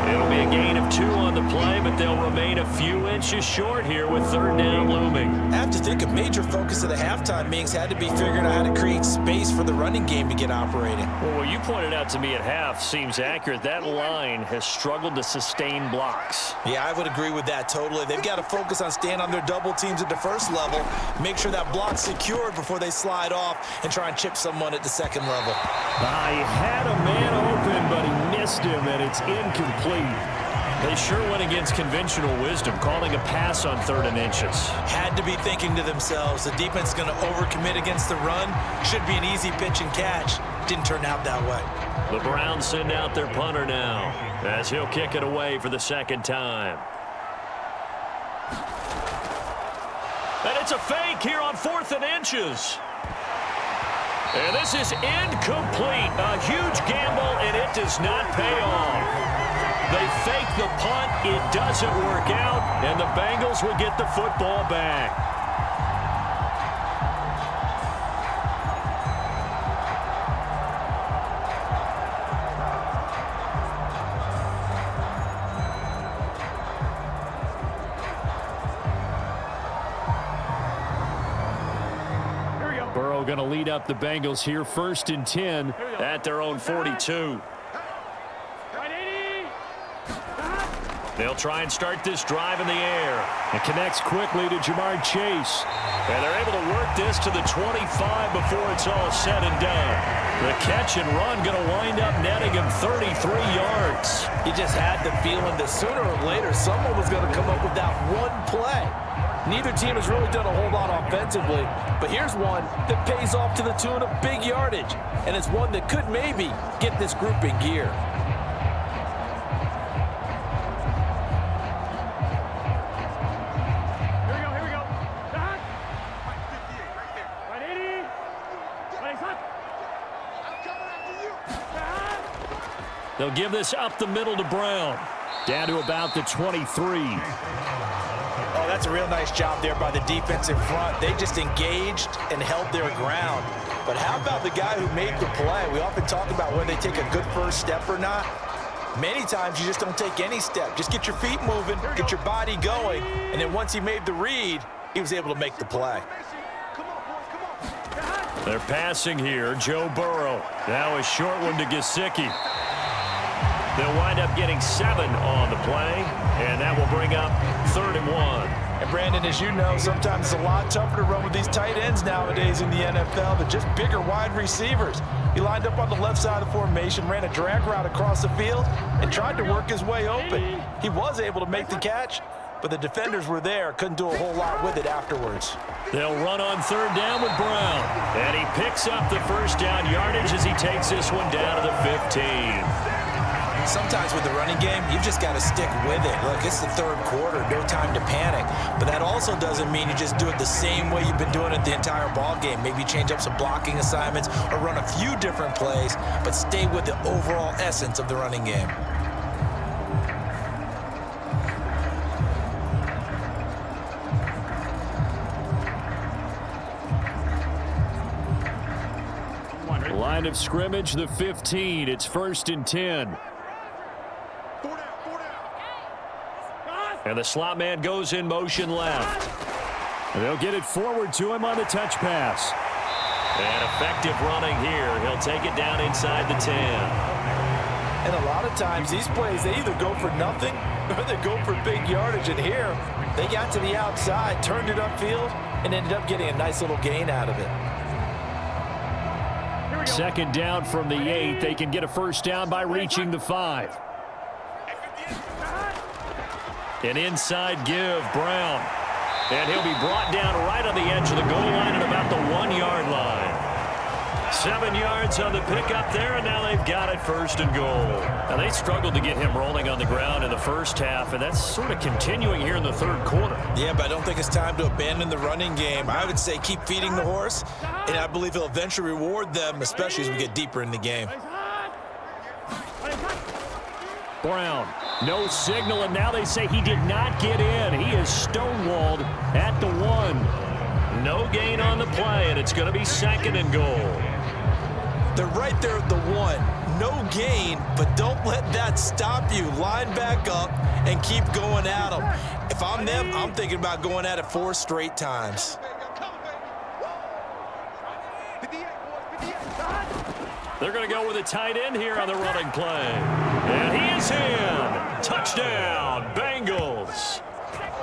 It'll be a gain of 2 on the play, but they'll remain a few inches short here with third down looming. I have to think a major focus of the halftime meetings had to be figuring out how to create space for the running game to get operating. Well, what you pointed out to me at half seems accurate. That line has struggled to sustain blocks. Yeah, I would agree with that totally. They've got to focus on staying on their double teams at the first level, make sure that block's secured before they slide off and try and chip someone at the second level. I had a man open, but he missed him, and it's incomplete. They sure went against conventional wisdom, calling a pass on 3rd and inches. Had to be thinking to themselves, the defense is going to overcommit against the run. Should be an easy pitch and catch. Didn't turn out that way. The Browns send out their punter now, as he'll kick it away for the second time. And it's a fake here on 4th and inches. And this is incomplete. A huge gamble, and it does not pay off. They fake the punt. It doesn't work out, and the Bengals will get the football back. Burrow going to lead up the Bengals here, 1st and 10 at their own 42. They'll try and start this drive in the air. It connects quickly to Jamar Chase. And they're able to work this to the 25 before it's all said and done. The catch and run going to wind up netting him 33 yards. You just had the feeling that sooner or later someone was going to come up with that one play. Neither team has really done a whole lot offensively, but here's one that pays off to the tune of big yardage, and it's one that could maybe get this group in gear. Here we go. Back. 58, right there. Right 80. Right, hot. I'm coming after you. Back. They'll give this up the middle to Brown. Down to about the 23. Oh, that's a real nice job there by the defense in front. They just engaged and held their ground. But how about the guy who made the play? We often talk about whether they take a good first step or not. Many times you just don't take any step. Just get your feet moving, get your body going, and then once he made the read, he was able to make the play. Come on, boys, come on. They're passing here. Joe Burrow. Now a short one to Gesicki. They'll wind up getting 7 on the play, and that will bring up 3rd and 1. And Brandon, as you know, sometimes it's a lot tougher to run with these tight ends nowadays in the NFL. They're just bigger wide receivers. He lined up on the left side of the formation, ran a drag route across the field, and tried to work his way open. He was able to make the catch, but the defenders were there, couldn't do a whole lot with it afterwards. They'll run on 3rd down with Brown, and he picks up the first down yardage as he takes this one down to the 15. Sometimes with the running game, you've just got to stick with it. Look, it's the 3rd quarter, no time to panic. But that also doesn't mean you just do it the same way you've been doing it the entire ball game. Maybe change up some blocking assignments or run a few different plays, but stay with the overall essence of the running game. Line of scrimmage, the 15. It's 1st and 10. And the slot man goes in motion left. And they'll get it forward to him on the touch pass. And effective running here. He'll take it down inside the 10. And a lot of times these plays, they either go for nothing or they go for big yardage. And here, they got to the outside, turned it upfield, and ended up getting a nice little gain out of it. Second down from the 8. They can get a first down by reaching the 5. An inside give, Brown. And he'll be brought down right on the edge of the goal line at about the 1-yard line. 7 yards on the pickup there, and now they've got it first and goal. Now, they struggled to get him rolling on the ground in the first half, and that's sort of continuing here in the third quarter. Yeah, but I don't think it's time to abandon the running game. I would say keep feeding the horse, and I believe he'll eventually reward them, especially as we get deeper in the game. Brown, no signal, and now they say he did not get in. He is stonewalled at the 1. No gain on the play, and it's going to be second and goal. They're right there at the 1. No gain, but don't let that stop you. Line back up and keep going at them. If I'm them, I'm thinking about going at it 4 straight times. They're going to go with a tight end here on the running play. And he is in. Touchdown, Bengals.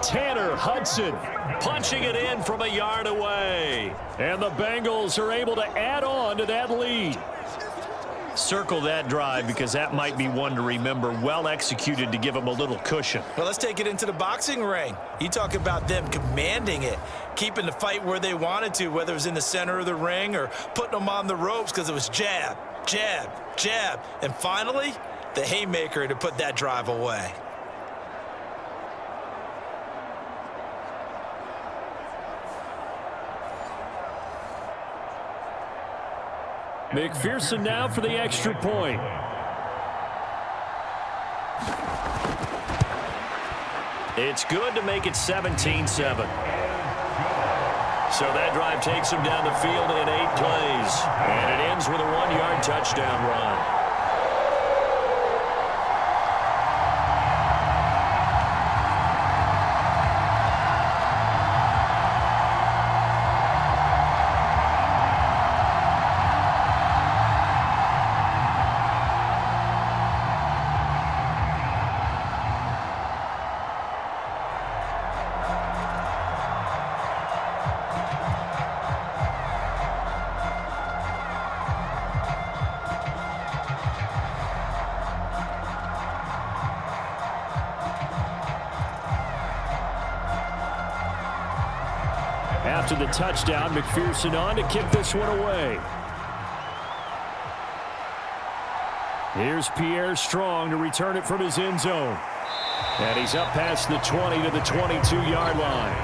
Tanner Hudson punching it in from a yard away. And the Bengals are able to add on to that lead. Circle that drive because that might be one to remember. Well executed to give them a little cushion. Well, let's take it into the boxing ring. You talk about them commanding it, keeping the fight where they wanted to, whether it was in the center of the ring or putting them on the ropes because it was jab, jab, jab. And finally, the haymaker to put that drive away. McPherson now for the extra point. It's good to make it 17-7. So that drive takes him down the field in 8 plays. And it ends with a 1-yard touchdown run. After the touchdown, McPherson on to kick this one away. Here's Pierre Strong to return it from his end zone. And he's up past the 20 to the 22-yard line.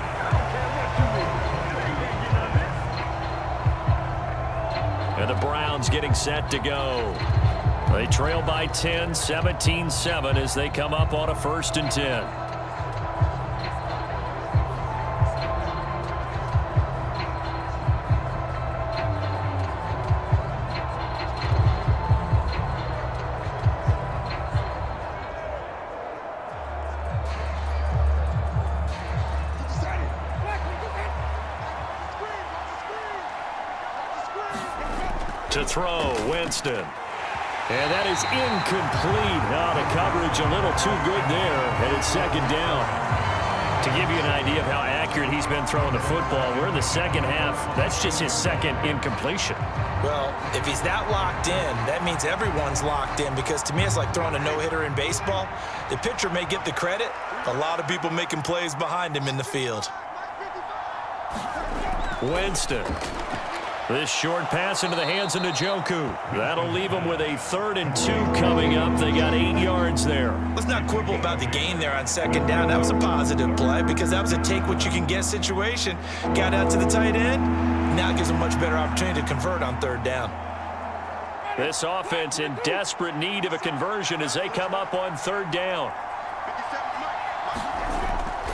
And the Browns getting set to go. They trail by 10, 17-7 as they come up on a 1st and 10. To throw, Winston. And that is incomplete. Now the coverage a little too good there, and it's second down. To give you an idea of how accurate he's been throwing the football, we're in the second half. That's just his second incompletion. Well, if he's that locked in, that means everyone's locked in, because to me it's like throwing a no-hitter in baseball. The pitcher may get the credit, a lot of people making plays behind him in the field. Winston. This short pass into the hands of Njoku. That'll leave them with a 3rd and 2 coming up. They got 8 yards there. Let's not quibble about the gain there on second down. That was a positive play because that was a take-what-you-can-get situation. Got out to the tight end. Now it gives them a much better opportunity to convert on 3rd down. This offense in desperate need of a conversion as they come up on 3rd down.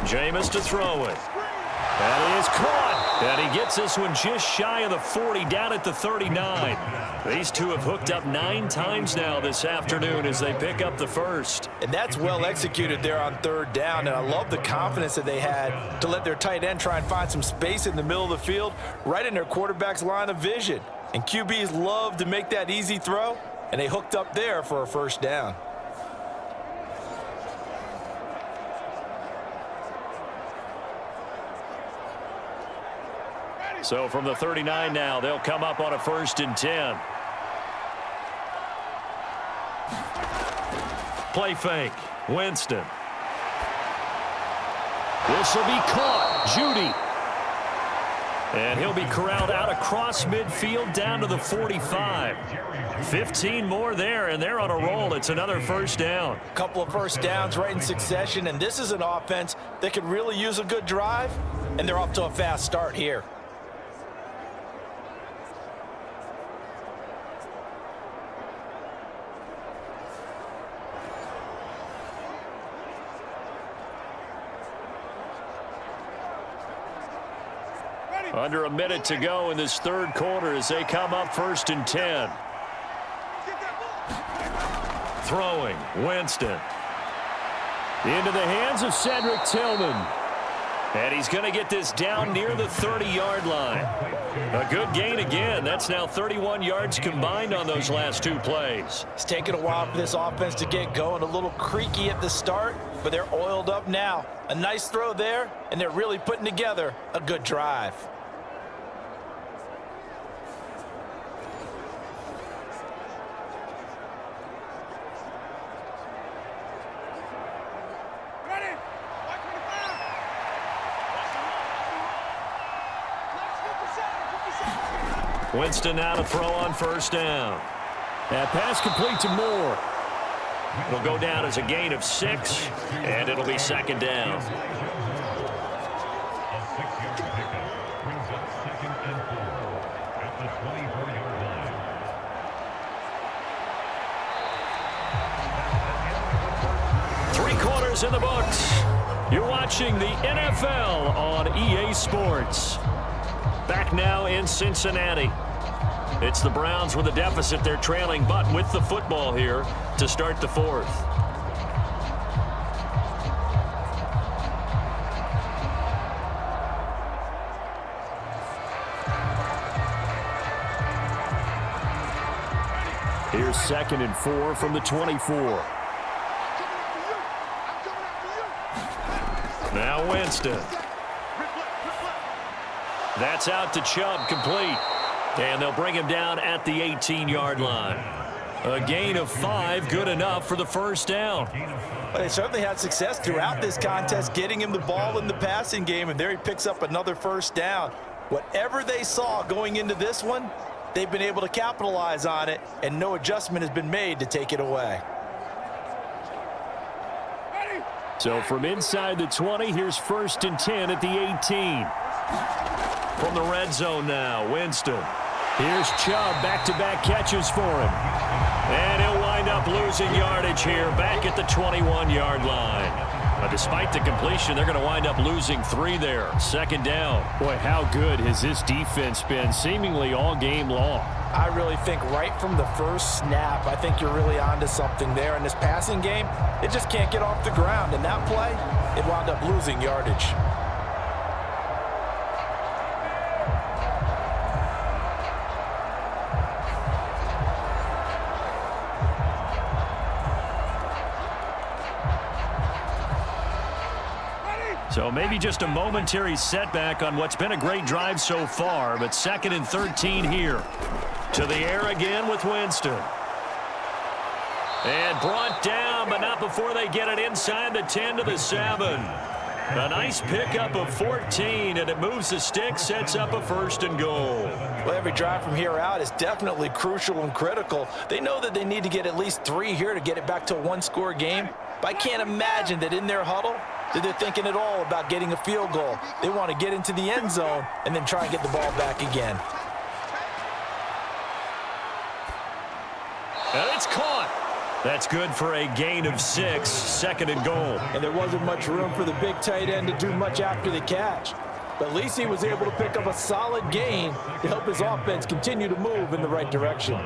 Jameis to throw it. That is caught. And he gets this one just shy of the 40, down at the 39. These two have hooked up 9 times now this afternoon as they pick up the 1st. And that's well executed there on 3rd down. And I love the confidence that they had to let their tight end try and find some space in the middle of the field, right in their quarterback's line of vision. And QBs love to make that easy throw, and they hooked up there for a 1st down. So from the 39 now, they'll come up on a 1st and 10. Play fake. Winston. This will be caught. Judy. And he'll be corralled out across midfield down to the 45. 15 more there, and they're on a roll. It's another first down. A couple of first downs right in succession, and this is an offense that could really use a good drive, and they're off to a fast start here. Under a minute to go in this third quarter as they come up 1st and 10. Throwing, Winston. Into the hands of Cedric Tillman. And he's going to get this down near the 30-yard line. A good gain again. That's now 31 yards combined on those last 2 plays. It's taken a while for this offense to get going. A little creaky at the start, but they're oiled up now. A nice throw there, and they're really putting together a good drive. Winston now to throw on 1st down. That pass complete to Moore. It'll go down as a gain of 6, and it'll be 2nd down. A 6-yard pickup brings up 2nd and 4 at the 24-yard line. 3 quarters in the books. You're watching the NFL on EA Sports. Back now in Cincinnati. It's the Browns with a deficit. They're trailing, but with the football here to start the 4th. Here's 2nd and 4 from the 24. Now Winston. That's out to Chubb, complete. And they'll bring him down at the 18-yard line. A gain of 5, good enough for the 1st down. Well, they certainly had success throughout this contest, getting him the ball in the passing game, and there he picks up another 1st down. Whatever they saw going into this one, they've been able to capitalize on it, and no adjustment has been made to take it away. So from inside the 20, here's 1st and 10 at the 18. From the red zone now, Winston. Here's Chubb, back-to-back catches for him. And he'll wind up losing yardage here, back at the 21-yard line. But despite the completion, they're going to wind up losing 3 there. 2nd down. Boy, how good has this defense been, seemingly all game long. I really think right from the first snap, I think you're really onto something there. In this passing game, it just can't get off the ground. In that play, it wound up losing yardage. So maybe just a momentary setback on what's been a great drive so far, but 2nd and 13 here. To the air again with Winston. And brought down, but not before they get it inside the 10 to the 7. A nice pickup of 14, and it moves the stick, sets up a 1st and goal. Well, every drive from here out is definitely crucial and critical. They know that they need to get at least 3 here to get it back to a 1-score game. But I can't imagine that in their huddle that they're thinking at all about getting a field goal. They want to get into the end zone and then try and get the ball back again. And it's caught. That's good for a gain of 6, 2nd and goal. And there wasn't much room for the big tight end to do much after the catch. But at least he was able to pick up a solid gain to help his offense continue to move in the right direction.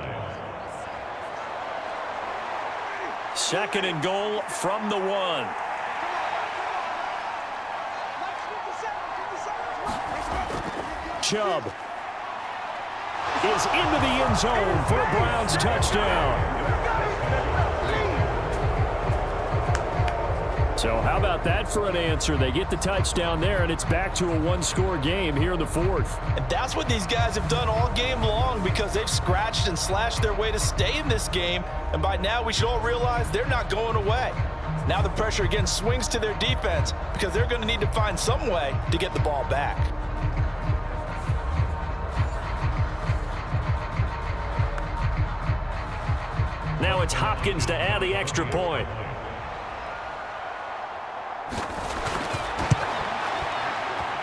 2nd and goal from the 1. Chubb is into the end zone for a Browns touchdown. So how about that for an answer? They get the touchdown there, and it's back to a one-score game here in the fourth. And that's what these guys have done all game long because they've scratched and slashed their way to stay in this game. And by now, we should all realize they're not going away. Now the pressure again swings to their defense because they're going to need to find some way to get the ball back. Now it's Hopkins to add the extra point.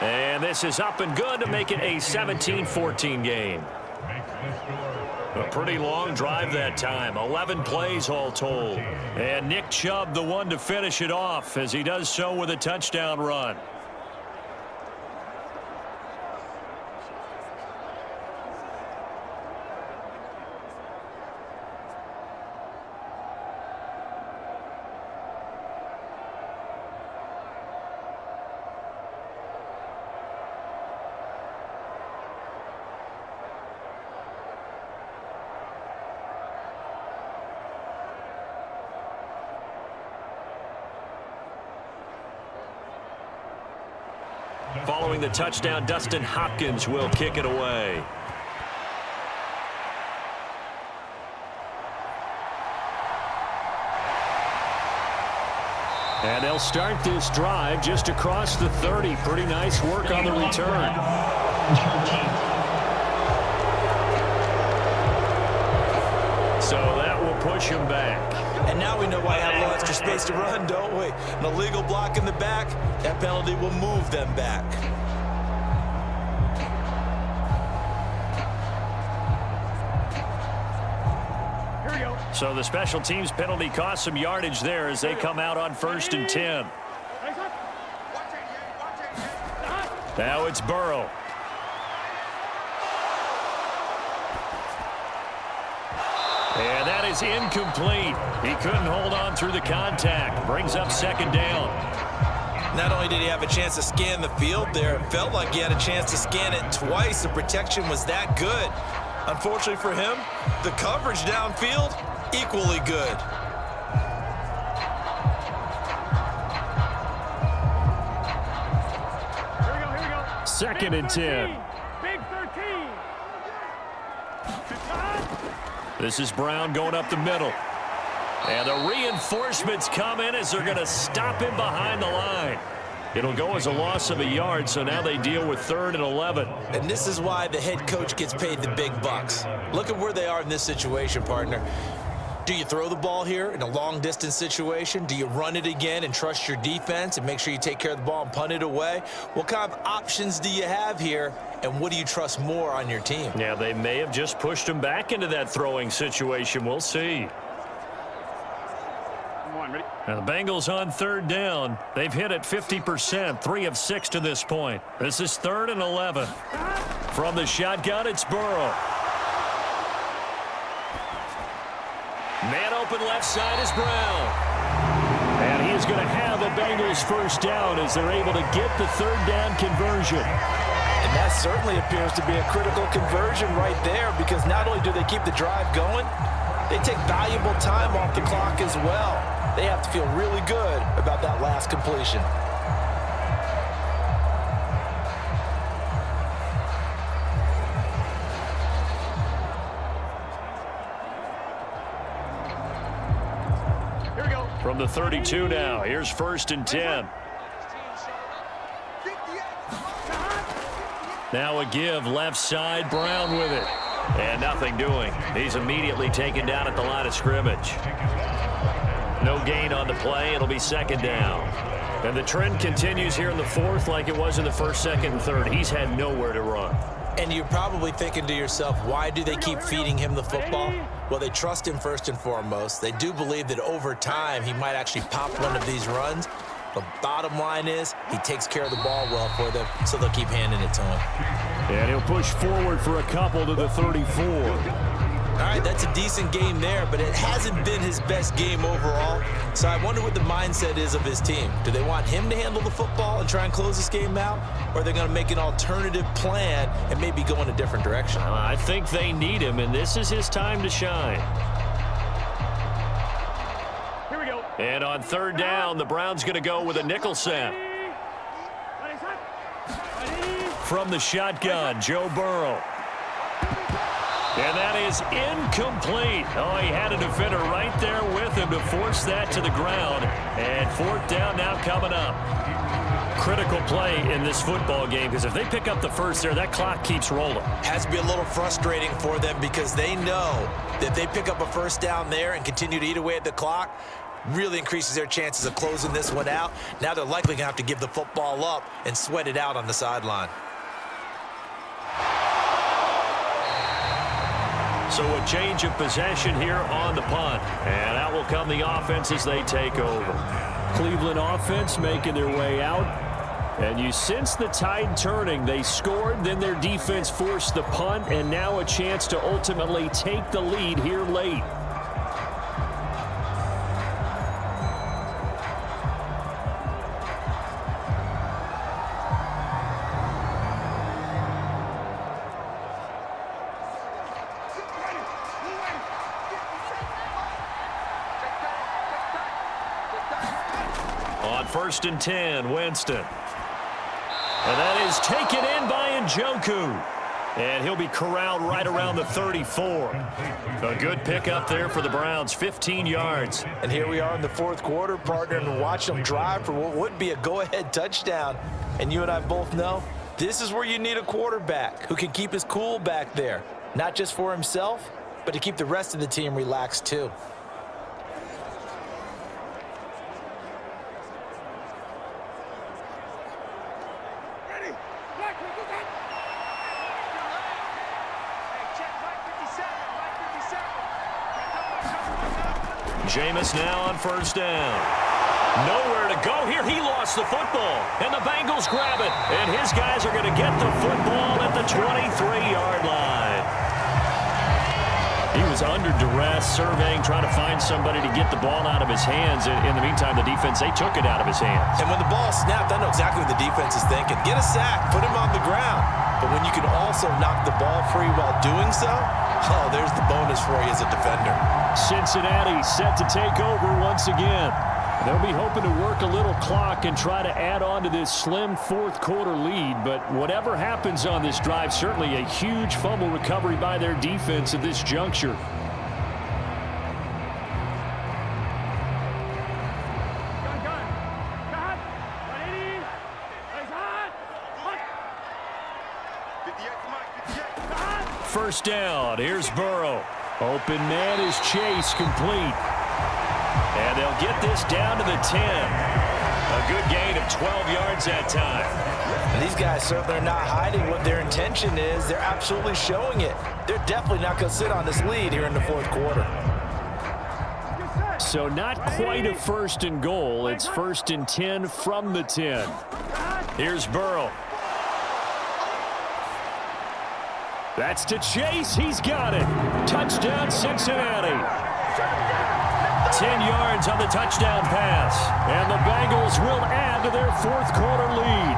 And this is up and good to make it a 17-14 game. A pretty long drive that time. 11 plays all told. And Nick Chubb the one to finish it off as he does so with a touchdown run. Following the touchdown, Dustin Hopkins will kick it away. And they'll start this drive just across the 30. Pretty nice work on the return. So that will push him back. And now we know why I have a little extra space to run, don't we? An illegal block in the back, that penalty will move them back. Here we go. So the special teams penalty cost some yardage there as they come out on 1st and 10. Now it's Burrow. And that is incomplete. He couldn't hold on through the contact. Brings up 2nd down. Not only did he have a chance to scan the field there, it felt like he had a chance to scan it twice. The protection was that good. Unfortunately for him, the coverage downfield, equally good. Here we go. 2nd and 10. Big 13. This is Brown going up the middle. And the reinforcements come in as they're going to stop him behind the line. It'll go as a loss of a yard, so now they deal with 3rd and 11. And this is why the head coach gets paid the big bucks. Look at where they are in this situation, partner. Do you throw the ball here in a long-distance situation? Do you run it again and trust your defense and make sure you take care of the ball and punt it away? What kind of options do you have here, and what do you trust more on your team? Yeah, they may have just pushed him back into that throwing situation. We'll see. Come on, ready? Now the Bengals on 3rd down. They've hit it 50%, 3 of 6 to this point. This is 3rd and 11. From the shotgun, it's Burrow. Man open left side is Brown. And he is going to have a Bengals 1st down as they're able to get the 3rd down conversion. And that certainly appears to be a critical conversion right there because not only do they keep the drive going, they take valuable time off the clock as well. They have to feel really good about that last completion. Here we go. From the 32 now, here's 1st and 10. Now a give left side, Brown with it. And nothing doing. He's immediately taken down at the line of scrimmage. No gain on the play. It'll be 2nd down. And the trend continues here in the 4th like it was in the 1st, 2nd, and 3rd. He's had nowhere to run. And you're probably thinking to yourself, why do they keep feeding him the football? Well, they trust him first and foremost. They do believe that over time he might actually pop one of these runs. The bottom line is he takes care of the ball well for them, so they'll keep handing it to him. And he'll push forward for a couple to the 34. All right, that's a decent game there, but it hasn't been his best game overall. So I wonder what the mindset is of his team. Do they want him to handle the football and try and close this game out? Or are they going to make an alternative plan and maybe go in a different direction? I think they need him, and this is his time to shine. Here we go. And on third down, the Browns going to go with a nickel set. From the shotgun, Joe Burrow. And that is incomplete. Oh, he had a defender right there with him to force that to the ground. And fourth down now coming up. Critical play in this football game, because if they pick up the first there, that clock keeps rolling. Has to be a little frustrating for them because they know that if they pick up a first down there and continue to eat away at the clock, really increases their chances of closing this one out. Now they're likely going to have to give the football up and sweat it out on the sideline. So a change of possession here on the punt. And out will come the offense as they take over. Cleveland offense making their way out. And you sense the tide turning. They scored, then their defense forced the punt, and now a chance to ultimately take the lead here late. On 1st and 10, Winston. And that is taken in by Njoku. And he'll be corralled right around the 34. A good pickup there for the Browns, 15 yards. And here we are in the fourth quarter, partner, and watch them drive for what would be a go-ahead touchdown. And you and I both know this is where you need a quarterback who can keep his cool back there, not just for himself, but to keep the rest of the team relaxed too. Jameis now on 1st down. Nowhere to go here. He lost the football, and the Bengals grab it. And his guys are going to get the football at the 23-yard line. He was under duress, surveying, trying to find somebody to get the ball out of his hands. In the meantime, the defense, they took it out of his hands. And when the ball snapped, I know exactly what the defense is thinking. Get a sack, put him on the ground. But when you can also knock the ball free while doing so, oh, there's the bonus for you as a defender. Cincinnati set to take over once again. They'll be hoping to work a little clock and try to add on to this slim fourth quarter lead. But whatever happens on this drive, certainly a huge fumble recovery by their defense at this juncture. First down, here's Burrow. Open man is Chase, complete. And they'll get this down to the 10. A good gain of 12 yards that time. And these guys certainly are not hiding what their intention is. They're absolutely showing it. They're definitely not going to sit on this lead here in the fourth quarter. So not quite a 1st and goal. It's 1st and 10 from the 10. Here's Burrow. That's to Chase. He's got it. Touchdown, Cincinnati. 10 yards on the touchdown pass. And the Bengals will add to their fourth quarter lead.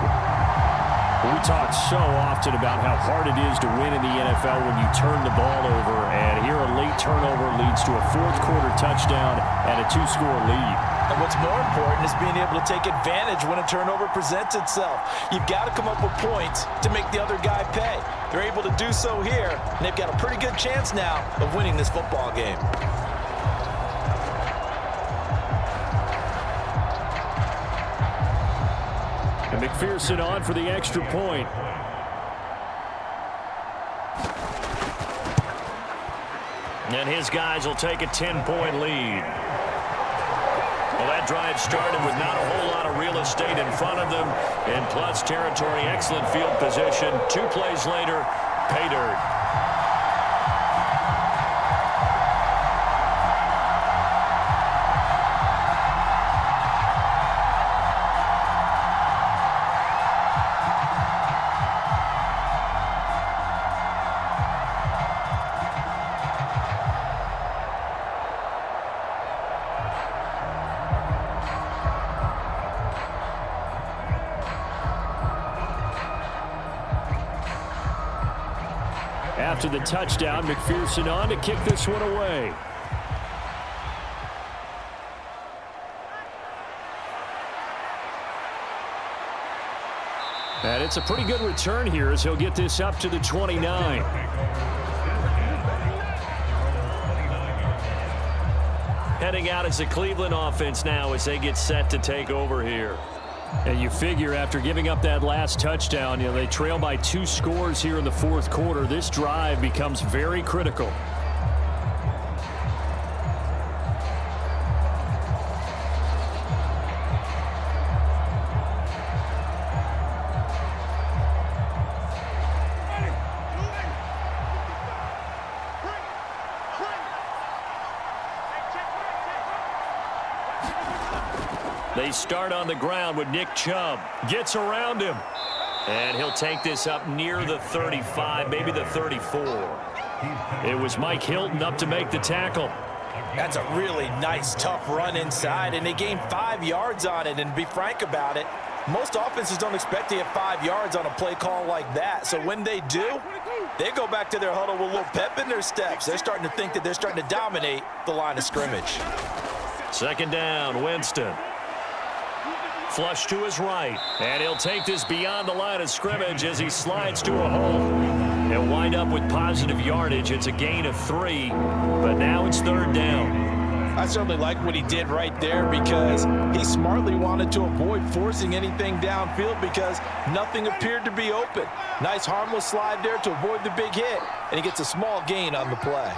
We talk so often about how hard it is to win in the NFL when you turn the ball over. And here a late turnover leads to a fourth quarter touchdown and a 2-score lead. And what's more important is being able to take advantage when a turnover presents itself. You've got to come up with points to make the other guy pay. They're able to do so here, and they've got a pretty good chance now of winning this football game. And McPherson on for the extra point. And his guys will take a 10-point lead. Well, that drive started with not a whole lot of real estate in front of them. In plus territory, excellent field position. 2 plays later, pay dirt. After the touchdown, McPherson on to kick this one away. And it's a pretty good return here as he'll get this up to the 29. Heading out as the Cleveland offense now as they get set to take over here. And you figure after giving up that last touchdown, they trail by 2 scores here in the fourth quarter. This drive becomes very critical. They start on the ground with Nick Chubb. Gets around him. And he'll take this up near the 35, maybe the 34. It was Mike Hilton up to make the tackle. That's a really nice, tough run inside, and they gained 5 yards on it. And to be frank about it, most offenses don't expect to get 5 yards on a play call like that. So when they do, they go back to their huddle with a little pep in their steps. They're starting to think that they're starting to dominate the line of scrimmage. Second down, Winston. Flush to his right, and he'll take this beyond the line of scrimmage as he slides to a hole. He'll wind up with positive yardage. It's a gain of 3, but now it's third down. I certainly like what he did right there because he smartly wanted to avoid forcing anything downfield because nothing appeared to be open. Nice harmless slide there to avoid the big hit, and he gets a small gain on the play.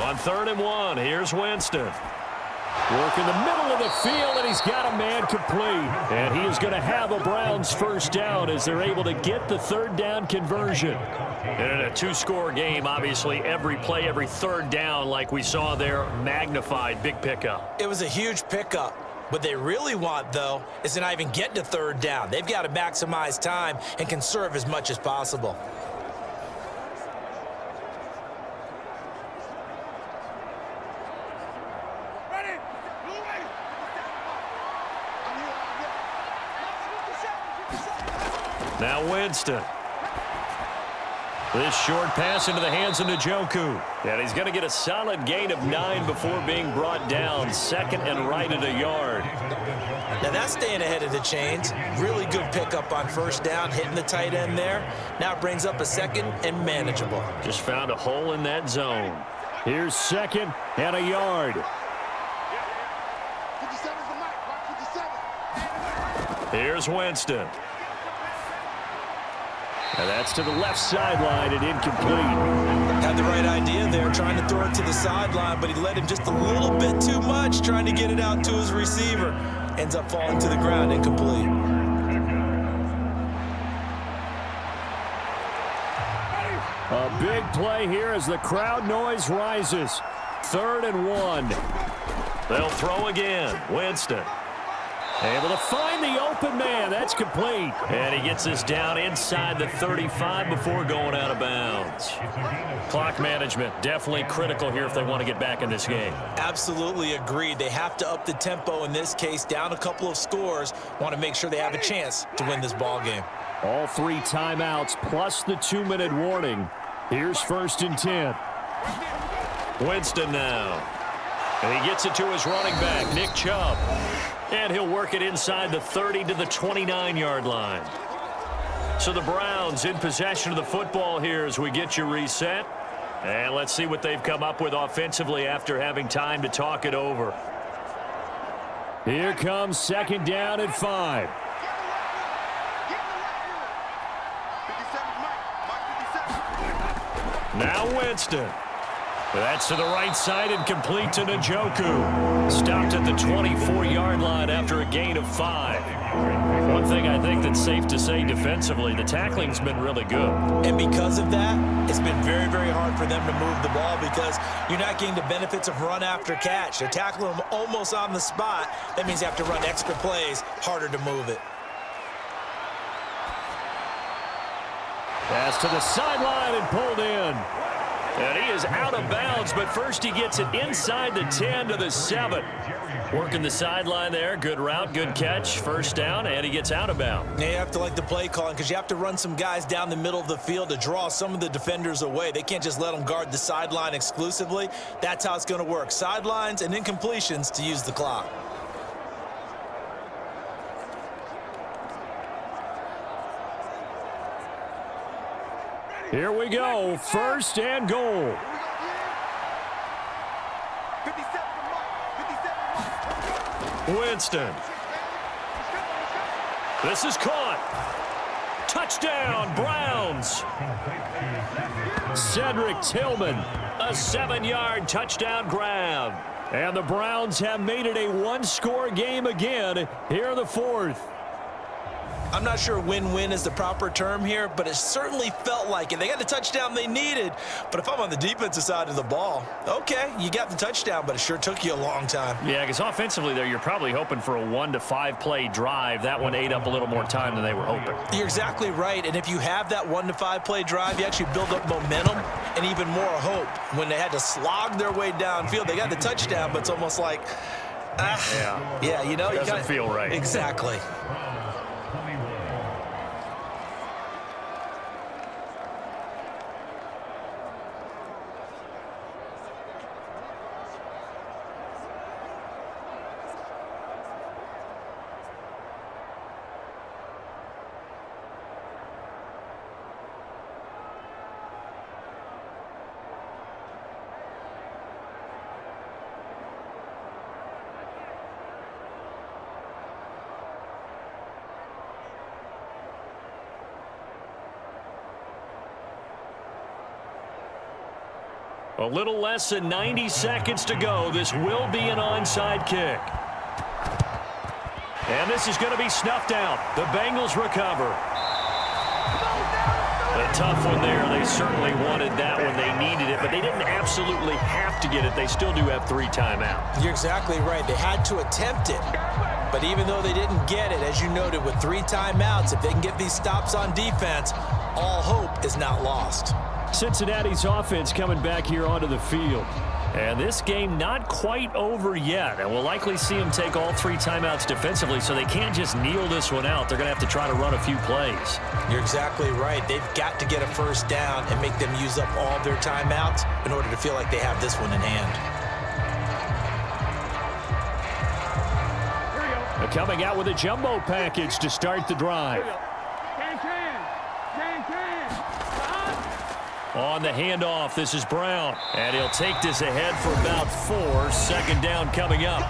On 3rd and 1, here's Winston. Work in the middle of the field, and he's got a man complete. And he is going to have a Browns first down as they're able to get the third down conversion. And in a 2-score game, obviously, every play, every third down, like we saw there, magnified, big pickup. It was a huge pickup. What they really want, though, is to not even get to third down. They've got to maximize time and conserve as much as possible. Now Winston. This short pass into the hands of Njoku. And he's going to get a solid gain of 9 before being brought down. Second and right at a yard. Now that's staying ahead of the chains. Really good pickup on first down, hitting the tight end there. Now it brings up a second and manageable. Just found a hole in that zone. Here's second and a yard. 57's the mic, 57. Here's Winston. And that's to the left sideline and incomplete. Had the right idea there, trying to throw it to the sideline, but he let him just a little bit too much, trying to get it out to his receiver. Ends up falling to the ground, incomplete. A big play here as the crowd noise rises. 3rd and 1. They'll throw again. Winston. Able to find the open man. That's complete. And he gets this down inside the 35 before going out of bounds. Clock management definitely critical here if they want to get back in this game. Absolutely agreed. They have to up the tempo in this case, down a couple of scores. Want to make sure they have a chance to win this ball game. All 3 timeouts plus the 2-minute warning. Here's 1st and 10. Winston now. And he gets it to his running back, Nick Chubb. And he'll work it inside the 30 to the 29-yard line. So the Browns in possession of the football here as we get you reset. And let's see what they've come up with offensively after having time to talk it over. Here comes 2nd down and 5. 57's mic, 57. Now Winston. That's to the right side and complete to Njoku. Stopped at the 24-yard line after a gain of 5. One thing I think that's safe to say defensively, the tackling's been really good. And because of that, it's been very, very hard for them to move the ball because you're not getting the benefits of run after catch. They're tackling them almost on the spot. That means you have to run extra plays, harder to move it. Pass to the sideline and pulled in. And he is out of bounds, but first he gets it inside the 10 to the 7. Working the sideline there. Good route, good catch. First down, and he gets out of bounds. Now you have to like the play calling because you have to run some guys down the middle of the field to draw some of the defenders away. They can't just let them guard the sideline exclusively. That's how it's going to work. Sidelines and incompletions to use the clock. Here we go. First and goal. 57 to Mike. Winston. This is caught. Touchdown, Browns. Cedric Tillman, a 7-yard touchdown grab. And the Browns have made it a one-score game again here in the fourth. I'm not sure win-win is the proper term here, but it certainly felt like it. They got the touchdown they needed, but if I'm on the defensive side of the ball, okay, you got the touchdown, but it sure took you a long time. Yeah, because offensively there, you're probably hoping for a 1 to 5 play drive. That one ate up a little more time than they were hoping. You're exactly right, and if you have that 1 to 5 play drive, you actually build up momentum and even more hope. When they had to slog their way downfield, they got the touchdown, but it's almost like, yeah, you know, doesn't feel right. Exactly. A little less than 90 seconds to go. This will be an onside kick. And this is going to be snuffed out. The Bengals recover. A tough one there. They certainly wanted that one. They needed it, but they didn't absolutely have to get it. They still do have 3 timeouts. You're exactly right. They had to attempt it. But even though they didn't get it, as you noted, with 3 timeouts, if they can get these stops on defense, all hope is not lost. Cincinnati's offense coming back here onto the field. And this game not quite over yet. And we'll likely see them take all 3 timeouts defensively, so they can't just kneel this one out. They're going to have to try to run a few plays. You're exactly right. They've got to get a first down and make them use up all their timeouts in order to feel like they have this one in hand. They're coming out with a jumbo package to start the drive. On the handoff, this is Brown. And he'll take this ahead for about 4. Second down coming up.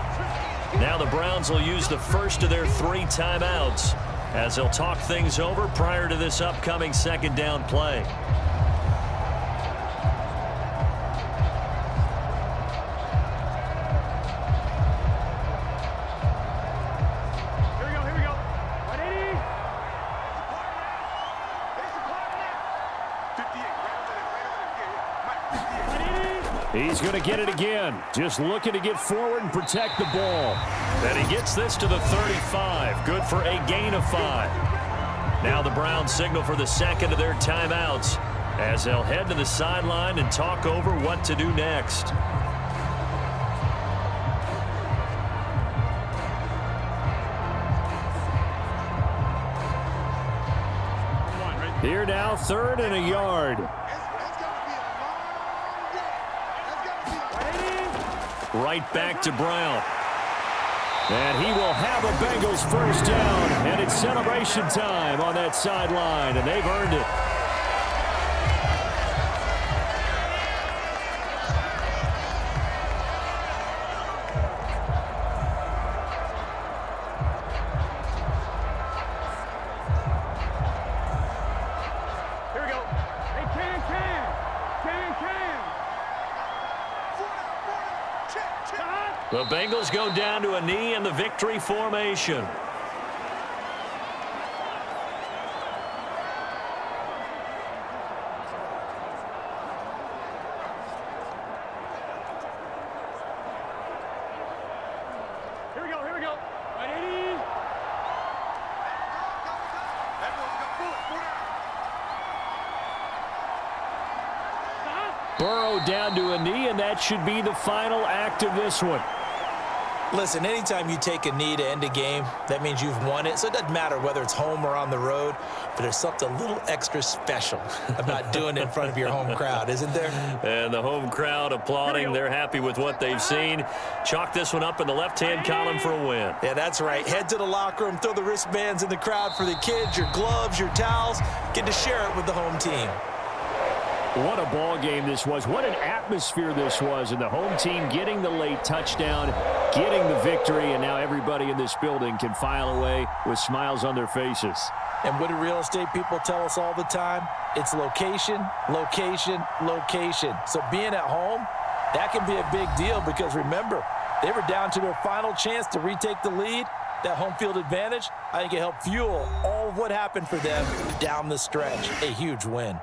Now the Browns will use the first of their 3 timeouts as they'll talk things over prior to this upcoming second down play. He's going to get it again. Just looking to get forward and protect the ball. And he gets this to the 35. Good for a gain of 5. Now the Browns signal for the second of their timeouts as they'll head to the sideline and talk over what to do next. Here now, 3rd and a yard. Right back to Brown. And he will have a Bengals first down. And it's celebration time on that sideline. And they've earned it. Here we go. Hey, can. The Bengals go down to a knee in the victory formation. Here we go. Right, 80. Burrow down to a knee, and that should be the final act of this one. Listen, anytime you take a knee to end a game, that means you've won it. So it doesn't matter whether it's home or on the road, but there's something a little extra special about doing it in front of your home crowd, isn't there? And the home crowd applauding. They're happy with what they've seen. Chalk this one up in the left-hand column for a win. Yeah, that's right. Head to the locker room, throw the wristbands in the crowd for the kids, your gloves, your towels. Get to share it with the home team. What a ball game this was. What an atmosphere this was. And the home team getting the late touchdown, getting the victory, and now everybody in this building can file away with smiles on their faces. And what do real estate people tell us all the time? It's location, location, location. So being at home, that can be a big deal because remember, they were down to their final chance to retake the lead. That home field advantage, I think it helped fuel all of what happened for them down the stretch. A huge win.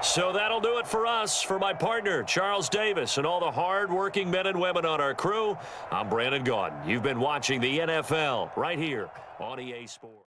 So that'll do it for us. For my partner, Charles Davis, and all the hard-working men and women on our crew, I'm Brandon Gaudin. You've been watching the NFL right here on EA Sports.